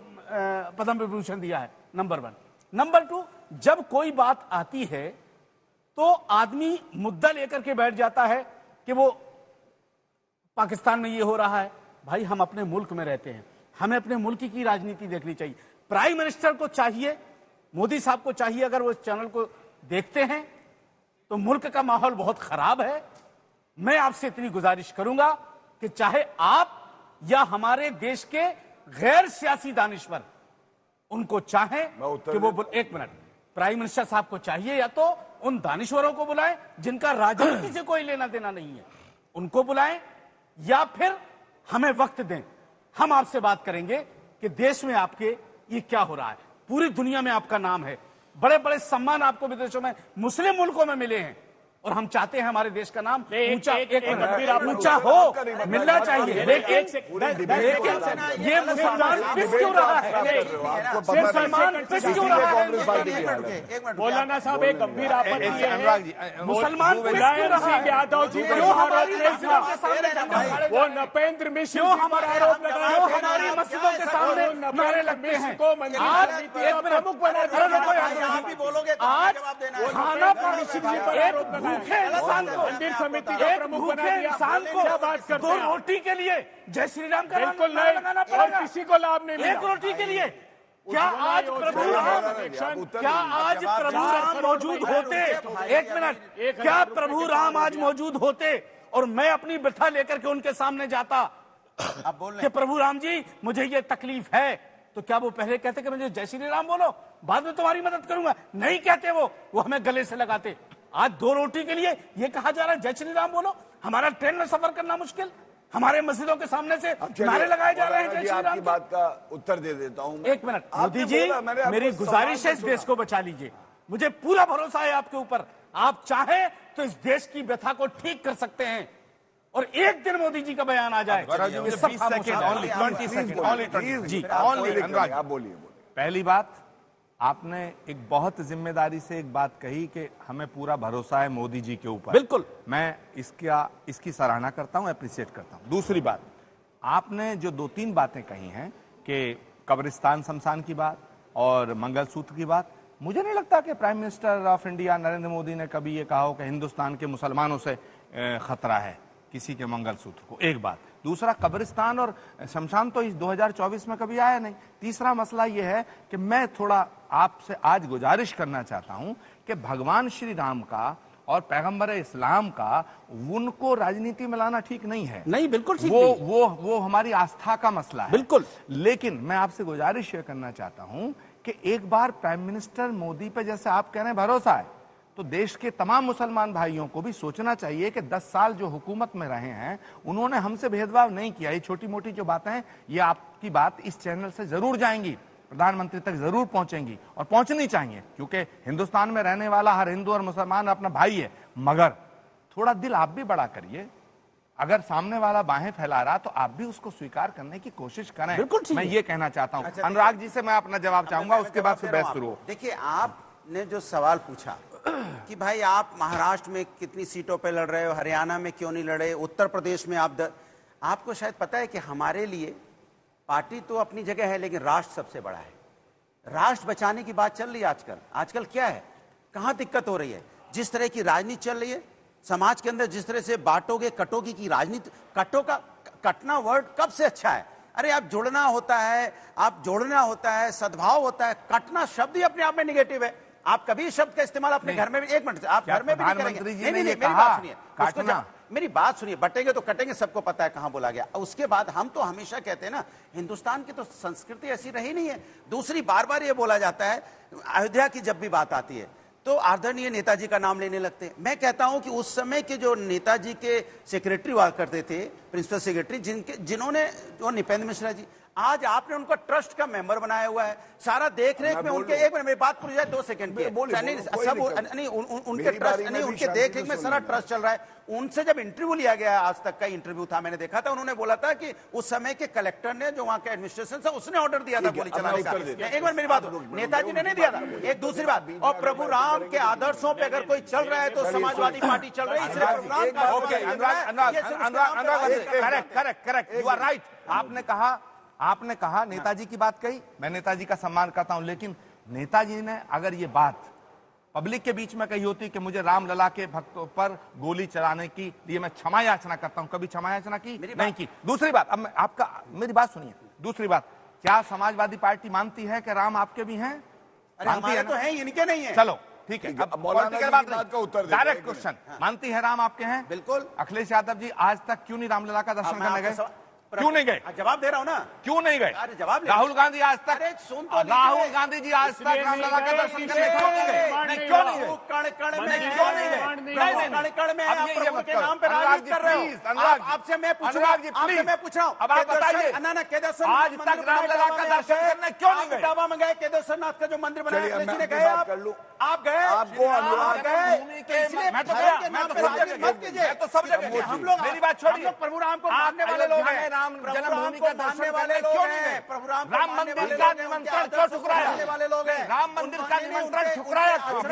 पद्म विभूषण दिया है? नंबर 1। नंबर 2, जब कोई बात आती है तो आदमी मुद्दा लेकर के बैठ जाता है कि वो पाकिस्तान में ये हो रहा है। भाई, हम अपने मुल्क में रहते हैं, हमें अपने मुल्क की राजनीति देखनी चाहिए। प्राइम मिनिस्टर को चाहिए, मोदी साहब को चाहिए, अगर वो इस चैनल को देखते हैं तो मुल्क का माहौल बहुत खराब है। मैं आपसे इतनी गुजारिश करूंगा कि चाहे आप या हमारे देश के गैर सियासी दानिश्वर उनको चाहें कि वो एक मिनट, प्राइम मिनिस्टर साहब को चाहिए या तो उन दानिश्वरों को बुलाएं जिनका राजनीति से कोई लेना देना नहीं है, उनको बुलाएं, या फिर हमें वक्त दें। हम आपसे बात करेंगे कि देश में आपके ये क्या हो रहा है। पूरी दुनिया में आपका नाम है, बड़े बड़े सम्मान आपको विदेशों में, मुस्लिम मुल्कों में मिले हैं, और हम चाहते हैं हमारे देश का नाम ऊंचा ऊंचा हो, मिलना चाहिए। लेकिन ये मुसलमान पिस क्यों रहा है? मुसलमान पिस क्यों रहा है? मौलाना साहब, एक गंभीर आपत्ति है, मुसलमान मुलायम सिंह यादव जी क्यों हमारी मस्जिदों के सामने झंडा खड़े, वो नपेंद्र मिश्र क्यों हमारा आरोप लगाया, क्यों हमारी मस्जिदों के सामने नारे लगते हैं? आज एक प्रमुख बना आप ही बोलोगे, आज खाना पर भूखे इंसान को, मंदिर समिति का प्रमुख बना दिया। इंसान को क्या बात करते 2 हैं? रोटी के लिए जय श्री राम का बिल्कुल नारा नहीं, लगाना और पड़ेगा, किसी को लाभ नहीं मिला। 1 रोटी के लिए। क्या आज प्रभु राम मौजूद होते, एक मिनट, क्या प्रभु राम आज मौजूद होते और मैं अपनी व्यथा लेकर के उनके सामने जाता कि प्रभु राम जी मुझे ये तकलीफ है, तो क्या वो पहले कहते कि मुझे जय श्री राम बोलो, बाद में तुम्हारी मदद करूंगा? नहीं कहते, वो हमें गले से लगाते। आज 2 रोटी के लिए ये कहा जा रहा है जय श्री राम बोलो। हमारा ट्रेन में सफर करना मुश्किल, हमारे मस्जिदों के सामने से नारे लगाए जा रहे हैं जय श्री राम। आपकी बात का उत्तर दे देता हूं। 1 मिनट मोदी जी, मेरी गुजारिश है, इस देश को बचा लीजिए। मुझे पूरा भरोसा है आपके ऊपर, आप चाहें तो इस देश की व्यथा को ठीक कर सकते हैं, और एक दिन मोदी जी का बयान आ जाए, आप बोलिए। पहली बात, आपने एक बहुत जिम्मेदारी से एक बात कही कि हमें पूरा भरोसा है मोदी जी के ऊपर। बिल्कुल, मैं इसकी सराहना करता हूं, अप्रिशिएट करता हूं। दूसरी बात, आपने जो 2-3 बातें कही हैं कि कब्रिस्तान शमशान की बात और मंगलसूत्र की बात, मुझे नहीं लगता कि prime minister of India Narendra Modi ने कभी ये कहा हो कि हिंदुस्तान के मुसलमानों से खतरा है किसी के मंगलसूत्र को। एक बात। दूसरा, कब्रिस्तान और शमशान तो इस 2024 में कभी आया नहीं। तीसरा मसला यह है कि मैं थोड़ा आपसे आज गुजारिश करना चाहता हूं कि भगवान श्री राम का और पैगंबर इस्लाम का उनको राजनीति में लाना ठीक नहीं है। नहीं, बिल्कुल ठीक नहीं। वो वो हमारी आस्था का मसला है। बिल्कुल। लेकिन मैं आपसे गुजारिश ये करना चाहता हूं कि एक बार प्राइम मिनिस्टर मोदी पे जैसे आप कह रहे हैं भरोसा है, तो देश के तमाम मुसलमान भाइयों को भी सोचना चाहिए कि 10 साल जो हुकूमत में रहे हैं उन्होंने हमसे भेदभाव नहीं किया। ये छोटी मोटी जो बातें हैं, ये आपकी बात इस चैनल से जरूर जाएंगी, प्रधानमंत्री तक जरूर पहुंचेंगी और पहुंचनी चाहिए, क्योंकि हिंदुस्तान में रहने वाला हर हिंदू और मुसलमान अपना भाई है। मगर थोड़ा दिल आप भी बड़ा करिए। अगर सामने वाला बाहें फैला रहा तो आप भी उसको स्वीकार करने की कोशिश करें। मैं ये कहना चाहता हूं। अनुराग जी से मैं अपना जवाब चाहूंगा, उसके बाद फिर बहस शुरू हो। देखिए, आपने जो सवाल पूछा कि भाई आप महाराष्ट्र में कितनी सीटों पे लड़ रहे हो, हरियाणा में क्यों नहीं लड़े, उत्तर प्रदेश में आपको शायद पता है कि हमारे लिए पार्टी तो अपनी जगह है, लेकिन राष्ट्र सबसे बड़ा है। राष्ट्र बचाने की बात चल रही है आजकल क्या है, कहां दिक्कत हो रही है? जिस तरह की राजनीति चल रही है समाज के अंदर, जिस तरह से बांटोगे कटोगी की राजनीति, कटना वर्ड कब से अच्छा है? अरे आप जुड़ना होता है, जोड़ना होता है, सद्भाव होता है। कटना शब्द ही अपने आप में निगेटिव है। आप कभी शब्द का इस्तेमाल अपने घर में भी, एक मिनट, आप घर में भी नहीं करेंगे। नहीं, मेरी बात सुनिए, बटेंगे तो कटेंगे, सबको पता है कहां बोला गया। उसके बाद हम तो हमेशा कहते हैं ना, हिंदुस्तान की तो संस्कृति ऐसी रही नहीं है। दूसरी, बार बार ये बोला जाता है, अयोध्या की जब भी बात आती है तो आदरणीय नेताजी का नाम लेने लगते हैं। मैं कहता हूं कि उस समय के जो नेताजी के सेक्रेटरी हुआ करते थे, प्रिंसिपल सेक्रेटरी, जिन्होंने जो नृपेंद्र मिश्रा जी, आज आपने उनको ट्रस्ट का मेंबर बनाया हुआ है। सारा देख रेख में उनके, एक मिनट मेरी बात पूरी जाए, 2 सेकंड की, उनके ट्रस्ट नहीं, उनके देख रेख में सारा ट्रस्ट चल रहा है। उनसे जब इंटरव्यू लिया गया, आज तक का इंटरव्यू था, मैंने देखा था, उन्होंने बोला था कि उस समय के कलेक्टर ने, जो वहां के एडमिनिस्ट्रेशन था, उसने ऑर्डर दिया था गोली चलाने का। एक बार मेरी बात, नेताजी ने नहीं दिया था। एक दूसरी बात, और प्रभु राम के आदर्शों पे अगर कोई चल रहा है तो समाजवादी पार्टी चल रही है, इसलिए प्रभु राम का, करेक्ट, यू आर राइट। आपने कहा नेताजी की बात कही, मैं नेताजी का सम्मान करता हूं, लेकिन नेताजी ने अगर ये बात पब्लिक के बीच में कही होती कि मुझे रामलला के भक्तों पर गोली चलाने की लिए मैं क्षमा याचना करता हूं, कभी क्षमा याचना की नहीं की। दूसरी बात, अब मेरी बात सुनिए, दूसरी बात, क्या समाजवादी पार्टी मानती है कि राम आपके भी हैं? मानती है, तो है, इनके नहीं है। चलो ठीक है, अब पॉलिटिकल बात का उत्तर, डायरेक्ट क्वेश्चन, मानती है राम आपके हैं? बिल्कुल। अखिलेश यादव जी आज तक क्यों नहीं रामलला का दर्शन करने गए? क्यों नहीं गए? जवाब दे रहा हूं ना, क्यों नहीं गए? अरे जवाब राहुल गांधी आज तक, राहुल गांधी जी आज तक रामलला का दर्शन करने क्यों नहीं गए? क्यों नहीं गए? कण में क्यों नहीं गए? कण में आप प्रभु के नाम पे राजनीति कर रहे हो। आपसे मैं पूछ रहा हूं, अब आप बताइए, आज तक रामलला का दर्शन करने क्यों नहीं गए? इटावा में गए, केदारनाथ का जो मंदिर बनाया, गए आप गए, आपको मैं तो गया, मैं तो सब जगह गया। हम लोग, मेरी बात छोड़िए, प्रभु राम को मानने वाले लोग हैं, राम जन्मभूमि का दर्शन वाले क्यों नहीं गए? प्रभु राम मंदिर का निमंत्रण क्यों ठुकराया? राम मंदिर का निमंत्रण ठुकराया क्यों?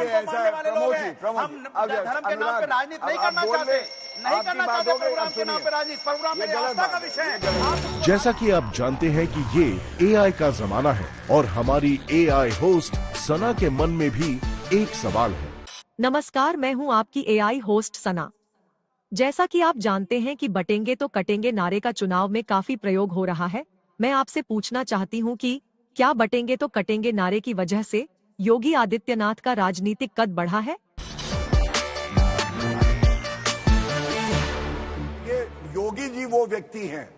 हम धर्म के नाम पे राजनीति नहीं करना चाहते, नहीं करना चाहते प्रभु राम के नाम पे राजनीति। प्रभु राम मेरी आस्था का विषय है। जैसा कि आप जानते हैं कि ये एआई का जमाना है और हमारी एआई होस्ट सना के मन में भी एक सवाल है। नमस्कार, मैं हूं आपकी एआई होस्ट सना। जैसा कि आप जानते हैं कि बटेंगे तो कटेंगे नारे का चुनाव में काफी प्रयोग हो रहा है, मैं आपसे पूछना चाहती हूं कि क्या बटेंगे तो कटेंगे नारे की वजह से योगी आदित्यनाथ का राजनीतिक कद बढ़ा है? ये योगी जी वो व्यक्ति हैं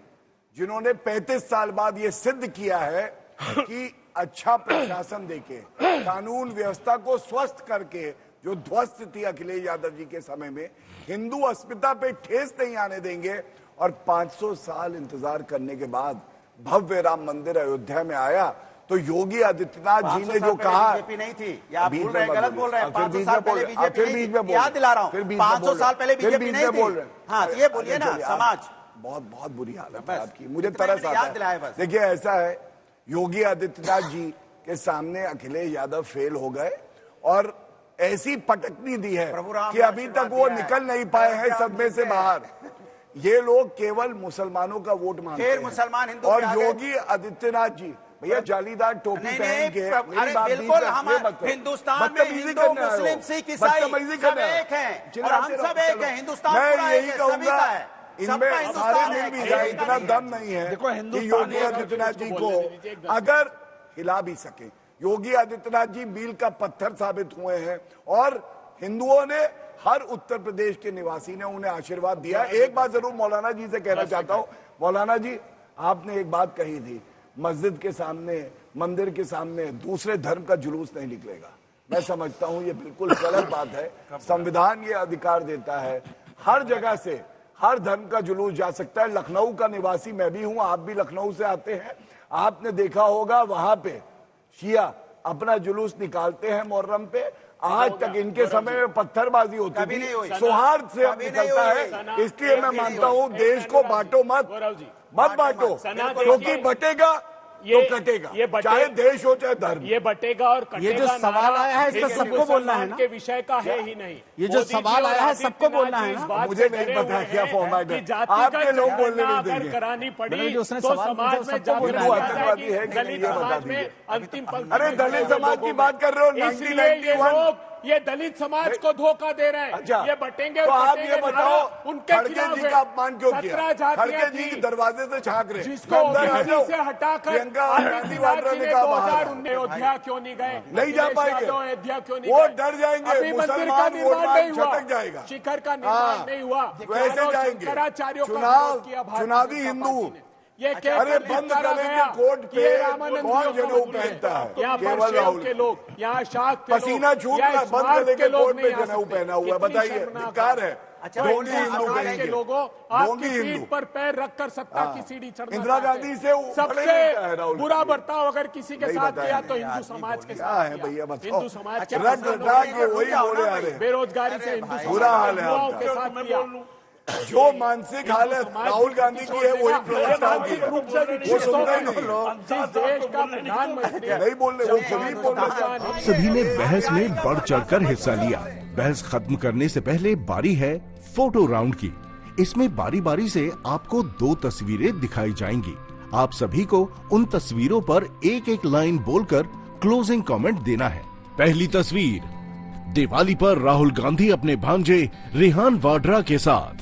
जिन्होंने 35 साल बाद ये सिद्ध किया है कि अच्छा प्रशासन देके, कानून व्यवस्था को स्वस्थ करके, जो ध्वस्त थी अखिलेश यादव जी के समय में, हिंदू अस्मिता पे ठेस नहीं आने देंगे। और 500 साल इंतजार करने के बाद भव्य राम मंदिर अयोध्या में आया तो योगी आदित्यनाथ जी ने जो कहा, बीजेपी नहीं थी, या आप भूल रहे हैं, गलत बोल रहे हैं। 500 साल पहले बीजेपी नहीं थी, याद दिला रहा हूं, 500 साल पहले बीजेपी नहीं थी। हाँ, ये बोलिए ना, समाज बहुत बुरी हालत है आपकी, मुझे तरस आता है। देखिए ऐसा है, योगी आदित्यनाथ जी के सामने अखिलेश यादव फेल हो गए और ऐसी पटकनी दी है कि अभी तक वो निकल नहीं पाए हैं सदमे से बाहर। ये लोग केवल मुसलमानों का वोट मांगते हैं, मुसलमान हिंदू, और योगी आदित्यनाथ जी भैया जालीदार टोपी पहन के, बिल्कुल हम हिंदुस्तान में हिंदू, मुस्लिम, सिख, ईसाई सब एक हैं और हम सब एक हैं। हिंदुस्तान मैं यही कहूंगा, इनमें सारे मिल भी जाए, इतना दम नहीं है कि योगी आदित्यनाथ जी को अगर हिला भी सके। योगी आदित्यनाथ जी मील का पत्थर साबित हुए हैं और हिंदुओं ने, हर उत्तर प्रदेश के निवासी ने उन्हें आशीर्वाद दिया। एक बात जरूर मौलाना जी से कहना चाहता हूं, मौलाना जी आपने एक बात कही थी, मस्जिद के सामने, मंदिर के सामने दूसरे धर्म का जुलूस नहीं निकलेगा। मैं समझता हूं ये बिल्कुल गलत बात है। संविधान ये अधिकार देता है, हर जगह से हर धर्म का जुलूस जा सकता है। लखनऊ का निवासी मैं भी हूं, आप भी लखनऊ से आते हैं, आपने देखा होगा वहां पे शिया अपना जुलूस निकालते हैं मुहर्रम पे। आज तक इनके समय में पत्थरबाजी होती थी, सौहार्द से निकलता है। इसलिए मैं मानता हूं देश को बांटो मत बांटो, क्योंकि बटेगा तो कटेगा, चाहे देश हो चाहे धर्म। ये बटेगा और कटेगा। ये जो सवाल आया है इसका सबको बोलना है ना, के विषय का है ही नहीं। ये जो सवाल आया है सबको बोलना है ना। मुझे नहीं पता क्या फॉर्मेट है, आपके लोग बोलने नहीं देंगे। करानी पड़ी तो समाज में आतंकवादी है कि दलित समाज में अंतिम पंक्ति। अरे दलित समाज की बात कर रहे हो, 1991 ये दलित समाज को धोखा दे रहे हैं। अच्छा, ये बटेंगे तो और आप ये बताओ उनके खड़गे जी का अपमान क्यों किया? खड़गे जी के दरवाजे से झांक रहे, जिसको से हटाकर प्रियंका गांधी वाड्रा ने कहा 2019 अयोध्या क्यों नहीं गए? नहीं जा पाएंगे, अयोध्या क्यों नहीं? वो डर जाएंगे, मुसलमान वोट बैंक छटक जाएगा, शिखर का निर्माण नहीं हुआ, वैसे जाएंगे। चुनावी हिंदू ये अरे बंद करेंगे कोर्ट पे, कौन जनेऊ पहनता है? केवल राहुल के लोग, यहाँ शाख पसीना छूट रहा, बंद करेंगे कोर्ट पे जनेऊ पहना हुआ, बताइए धिक्कार है। ढोंगी हिंदू कहेंगे, लोगों ढोंगी आपकी हिंदू पीठ पर पैर रखकर सत्ता की सीढ़ी चढ़ना। इंदिरा गांधी से सबसे बुरा बर्ताव अगर किसी के साथ किया तो हिंदू समाज के क्या साथ है भैया, बताओ। हिंदू समाज के रट रटा के वही बोले आ रहे, बेरोजगारी से हिंदू बुरा हाल है समाज आपका। के साथ किया। जो मानसिक हालत राहुल गांधी की है वही प्रवक्ताओं की है, वो सुनते ही जिस देश का प्रधानमंत्री नहीं बोल रहे, वो खुद ही बोल रहे। सभी ने बहस में बढ़ चढ़कर हिस्सा लिया। बहस खत्म करने से पहले बारी है फोटो राउंड की। इसमें बारी बारी से आपको 2 तस्वीरें दिखाई जाएंगी। आप सभी को उन तस्वीरों पर एक एक लाइन बोलकर क्लोजिंग कमेंट देना है। पहली तस्वीर, दिवाली पर राहुल गांधी अपने भांजे रेहान वाड्रा के साथ।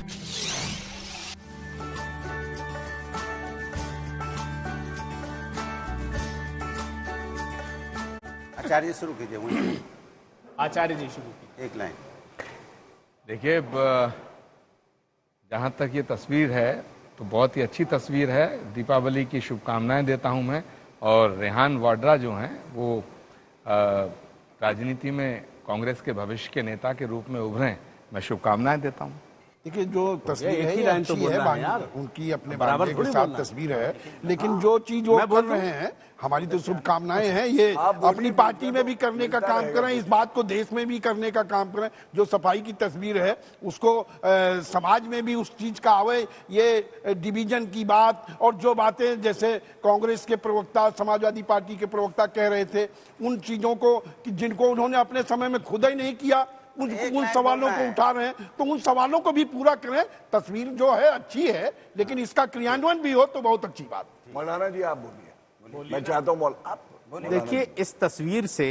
आचार्य शुरू कीजिए, वहीं आचार्य जी शुरू कीजिए। एक लाइन। देखिए, जहाँ तक ये तस्वीर है तो बहुत ही अच्छी तस्वीर है। दीपावली की शुभकामनाएं देता हूं मैं। और रेहान वाड्रा जो हैं वो राजनीति में कांग्रेस के भविष्य के नेता के रूप में उभरें, मैं शुभकामनाएं देता हूं। देखिए, जो तस्वीर है ये अच्छी है, उनकी अपने बराबर के साथ तस्वीर है, लेकिन जो चीज वो कर रहे हैं, हमारी तो शुभकामनाएं हैं, ये अपनी पार्टी में भी करने का काम करें, इस बात को देश में भी करने का काम करें। जो सफाई की तस्वीर है उसको समाज में भी उस चीज का आवे, ये डिवीजन की बात और जो बातें जैसे कांग्रेस के प्रवक्ता, समाजवादी पार्टी के प्रवक्ता कह रहे थे, उन चीजों को जिनको उन्होंने अपने समय में खुद ही नहीं किया, उन सवालों को उठा रहे हैं, तो उन सवालों को भी पूरा करें। तस्वीर जो है अच्छी है, लेकिन इसका क्रियान्वयन भी हो तो बहुत अच्छी बात। मौलाना जी आप बोलिए, मैं चाहता हूँ आप देखिए, इस तस्वीर से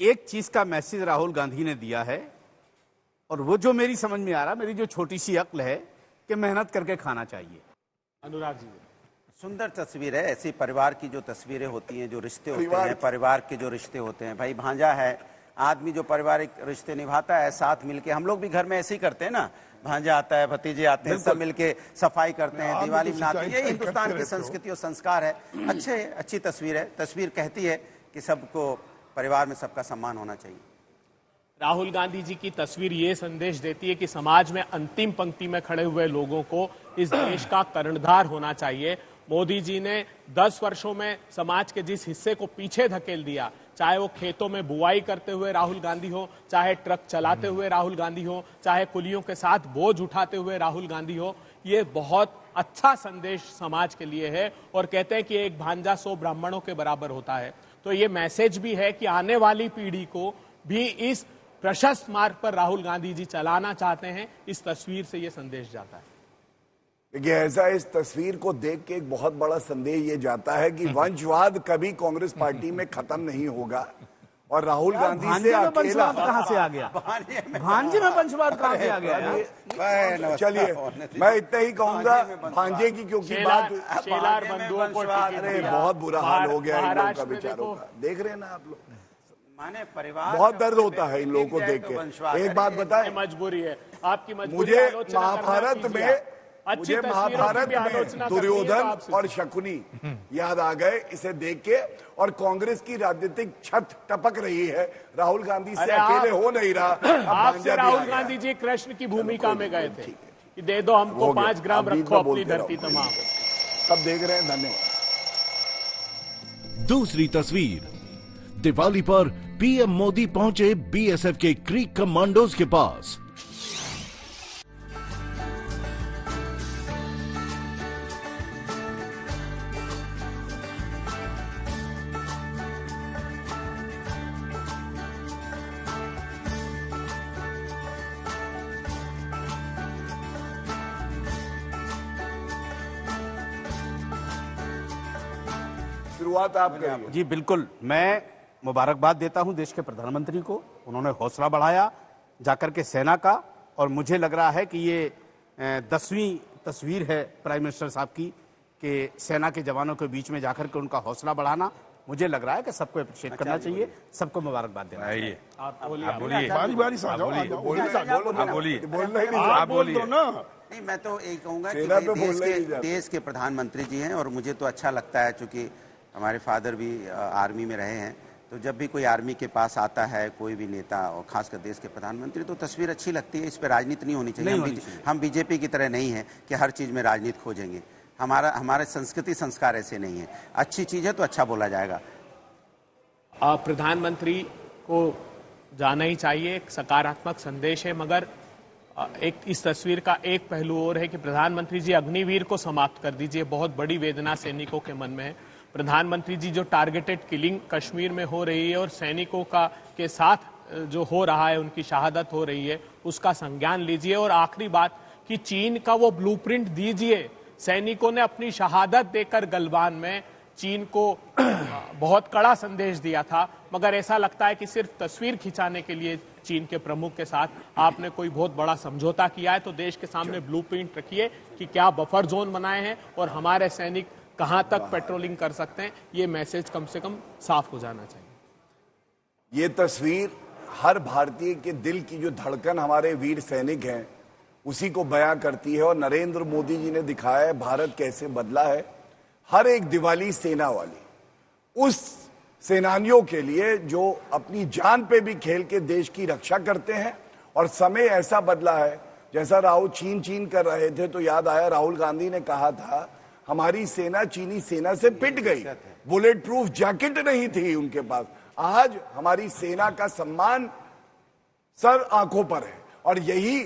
एक चीज का मैसेज राहुल गांधी ने दिया है, और वो जो मेरी समझ में आ रहा, मेरी जो छोटी सी अक्ल है कि मेहनत करके खाना चाहिए। अनुराग जी, सुंदर तस्वीर है। ऐसी परिवार की जो तस्वीरें होती हैं, जो रिश्ते होते हैं, परिवार के जो रिश्ते होते हैं, भाई भांजा है, आदमी जो पारिवारिक रिश्ते निभाता है साथ मिलके, हम लोग भी घर में ऐसे ही करते हैं ना, भांजा आता है, भतीजे आते हैं, सब मिलके सफाई करते हैं, दिवाली मनाते हैं। ये हिंदुस्तान की संस्कृति और संस्कार है। अच्छी तस्वीर है। तस्वीर कहती है कि सबको परिवार में सबका सम्मान होना चाहिए। राहुल गांधी जी की तस्वीर ये संदेश देती है कि समाज में अंतिम पंक्ति में खड़े हुए लोगों को इस देश का कर्णधार होना चाहिए। मोदी जी ने 10 वर्षों में समाज के जिस हिस्से को पीछे धकेल दिया, चाहे वो खेतों में बुआई करते हुए राहुल गांधी हो, चाहे ट्रक चलाते हुए राहुल गांधी हो, चाहे कुलियों के साथ बोझ उठाते हुए राहुल गांधी हो, ये बहुत अच्छा संदेश समाज के लिए है। और कहते हैं कि एक भांजा 100 ब्राह्मणों के बराबर होता है। तो ये मैसेज भी है कि आने वाली पीढ़ी को भी इस प्रशस्त मार्ग पर राहुल गांधी जी चलाना चाहते हैं। इस तस्वीर से ये संदेश जाता है। देखिए, ऐसा इस तस्वीर को देख के एक बहुत बड़ा संदेश ये जाता है कि वंशवाद कभी कांग्रेस पार्टी में खत्म नहीं होगा। और राहुल गांधी से अकेला कहां से आ गया? भांजे में वंशवाद कहां से आ गया? चलिए, मैं इतना ही कहूंगा भांजे की, क्योंकि बात अरे बहुत बुरा हाल हो गया इन लोगों का, बेचारों का। देख रहे हैं ना आप लोग, माने परिवार बहुत दर्द होता है इन लोगों को देख के। एक बात बताएं, मजबूरी है आपकी, मुझे महाभारत में दुर्योधन और शकुनी याद आ गए इसे देख के। और कांग्रेस की राजनीतिक छत टपक रही है, राहुल गांधी से अकेले हो नहीं रहा। आपसे राहुल गांधी जी कृष्ण की भूमिका में गए थे कि दे दो हमको 5 ग्राम, रखो अपनी धरती तमाम। सब देख रहे हैं, धन्यवाद। दूसरी तस्वीर, दिवाली पर पीएम मोदी पहुंचे बीएसएफ के क्रीक कमांडोज के पास। शुरुआत आप करिए। जी बिल्कुल, मैं मुबारकबाद देता हूं देश के प्रधानमंत्री को। उन्होंने हौसला बढ़ाया जाकर के सेना का, और मुझे लग रहा है कि ये 10वीं तस्वीर है प्राइम मिनिस्टर साहब की कि सेना के जवानों के बीच में जाकर के उनका हौसला बढ़ाना। मुझे लग रहा है कि सबको अप्रिशिएट करना चाहिए, सबको मुबारकबाद देना चाहिए। आप बोलिए बारी बारी से आ जाओ, आ जाओ। आप बोल दो ना। नहीं, मैं तो यही कहूंगा कि सेना भाई पे बोलना ही नहीं जाता। देश के प्रधानमंत्री जी हैं, और मुझे तो अच्छा लगता है, चूंकि हमारे फादर भी आर्मी में रहे हैं, तो जब भी कोई आर्मी के पास आता है कोई भी नेता, और खासकर देश के प्रधानमंत्री, तो तस्वीर अच्छी लगती है। इस पर राजनीति नहीं होनी चाहिए। हम बीजेपी की तरह नहीं है कि हर चीज में राजनीति खोजेंगे। हमारे संस्कृति संस्कार ऐसे नहीं है। अच्छी चीज है तो अच्छा बोला जाएगा। प्रधानमंत्री को जाना ही चाहिए, एक सकारात्मक संदेश है, मगर एक इस तस्वीर का एक पहलू और है कि प्रधानमंत्री जी अग्निवीर को समाप्त कर दीजिए। बहुत बड़ी वेदना सैनिकों के मन में है। प्रधानमंत्री जी, जो टारगेटेड किलिंग कश्मीर में हो रही है और सैनिकों के साथ जो हो रहा है, उनकी शहादत हो रही है, उसका संज्ञान लीजिए। और आखिरी बात कि चीन का वो ब्लूप्रिंट दीजिए। सैनिकों ने अपनी शहादत देकर गलवान में चीन को बहुत कड़ा संदेश दिया था, मगर ऐसा लगता है कि सिर्फ तस्वीर खिंचाने के लिए चीन के प्रमुख के साथ आपने कोई बहुत बड़ा समझौता किया है। तो देश के सामने ब्लूप्रिंट रखिए कि क्या बफर जोन बनाए हैं और हमारे सैनिक कहां तक पेट्रोलिंग कर सकते हैं। ये मैसेज कम से कम साफ हो जाना चाहिए। ये तस्वीर हर भारतीय के दिल की जो धड़कन हमारे वीर सैनिक हैं उसी को बयां करती है। और नरेंद्र मोदी जी ने दिखाया है भारत कैसे बदला है। हर एक दिवाली सेना वाली उस सेनानियों के लिए जो अपनी जान पे भी खेल के देश की रक्षा करते हैं। और समय ऐसा बदला है, जैसा राहुल चीन कर रहे थे तो याद आया राहुल गांधी ने कहा था हमारी सेना चीनी सेना से पिट गई, बुलेट प्रूफ जैकेट नहीं थी उनके पास। आज हमारी सेना का सम्मान सर आंखों पर है, और यही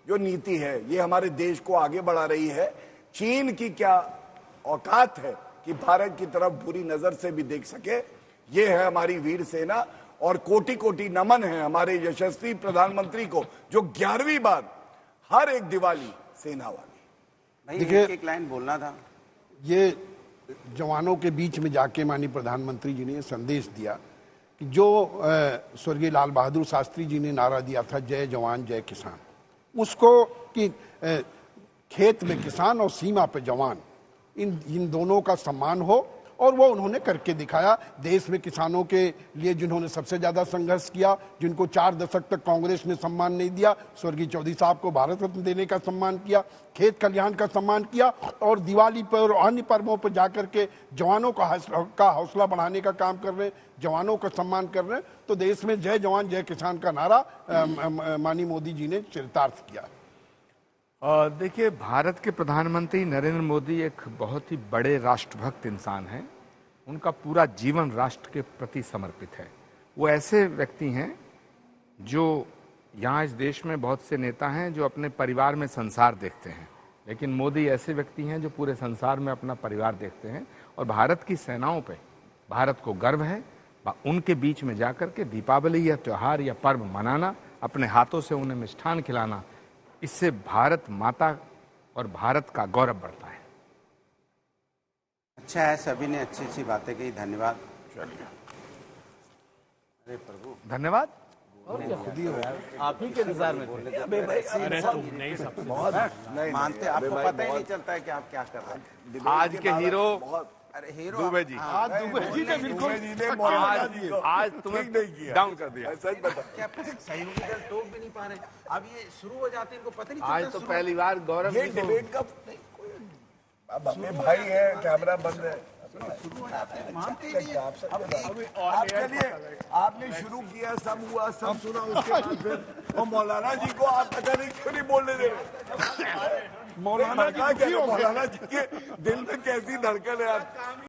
जो नीति है ये हमारे देश को आगे बढ़ा रही है। चीन की क्या औकात है कि भारत की तरफ बुरी नजर से भी देख सके। ये है हमारी वीर सेना, और कोटि कोटि नमन है हमारे यशस्वी प्रधानमंत्री को जो 11वीं बार हर एक दिवाली सेना वाली। देखिए, एक लाइन बोलना था। ये जवानों के बीच में जाके माननीय प्रधानमंत्री जी ने संदेश दिया कि जो स्वर्गीय लाल बहादुर शास्त्री जी ने नारा दिया था, जय जवान जय किसान, उसको कि खेत में किसान और सीमा पे जवान, इन दोनों का सम्मान हो, और वो उन्होंने करके दिखाया। देश में किसानों के लिए जिन्होंने सबसे ज्यादा संघर्ष किया, जिनको 4 दशक तक कांग्रेस ने सम्मान नहीं दिया, स्वर्गीय चौधरी साहब को भारत रत्न देने का सम्मान किया, खेत कल्याण का सम्मान किया, और दिवाली पर और अन्य पर्वों पर जाकर के जवानों का हौसला बढ़ाने का काम कर रहे हैं, जवानों का सम्मान कर रहे हैं। तो देश में जय जवान जय किसान का नारा माननीय मोदी जी ने चरितार्थ किया। देखिए, भारत के प्रधानमंत्री नरेंद्र मोदी एक बहुत ही बड़े राष्ट्रभक्त इंसान हैं। उनका पूरा जीवन राष्ट्र के प्रति समर्पित है। वो ऐसे व्यक्ति हैं जो यहाँ इस देश में बहुत से नेता हैं जो अपने परिवार में संसार देखते हैं, लेकिन मोदी ऐसे व्यक्ति हैं जो पूरे संसार में अपना परिवार देखते हैं। और भारत की सेनाओं पे भारत को गर्व है। उनके बीच में जाकर के दीपावली या त्योहार या पर्व मनाना, अपने हाथों से उन्हें मिष्ठान खिलाना, इससे भारत माता और भारत का गौरव बढ़ता है। अच्छा है, सभी ने अच्छी अच्छी बातें कही। धन्यवाद। अरे प्रभु, धन्यवाद। आप ही के इंतजार में मानते, आपको पता ही नहीं चलता है कि आप क्या कर रहे हैं। आज के हीरो अरे हीरो दुबे जी, आज तुम्हें डाउन कर दिया। सच बता, क्या सहयोगी दल टोक भी नहीं पा रहे। अब ये शुरू हो जाते हैं, इनको पता नहीं आज चलता। तो पहली बार गौरव ये जी को डिबेट का अब हमें भाई है, कैमरा बंद है। आपके लिए आपने शुरू किया, सब हुआ, सब सुना, उसके बाद फिर मौलाना जी को आप पता नहीं क्यों नहीं बोलने दे रहे। मौलाना जी के दिल में कैसी धड़कन है आप।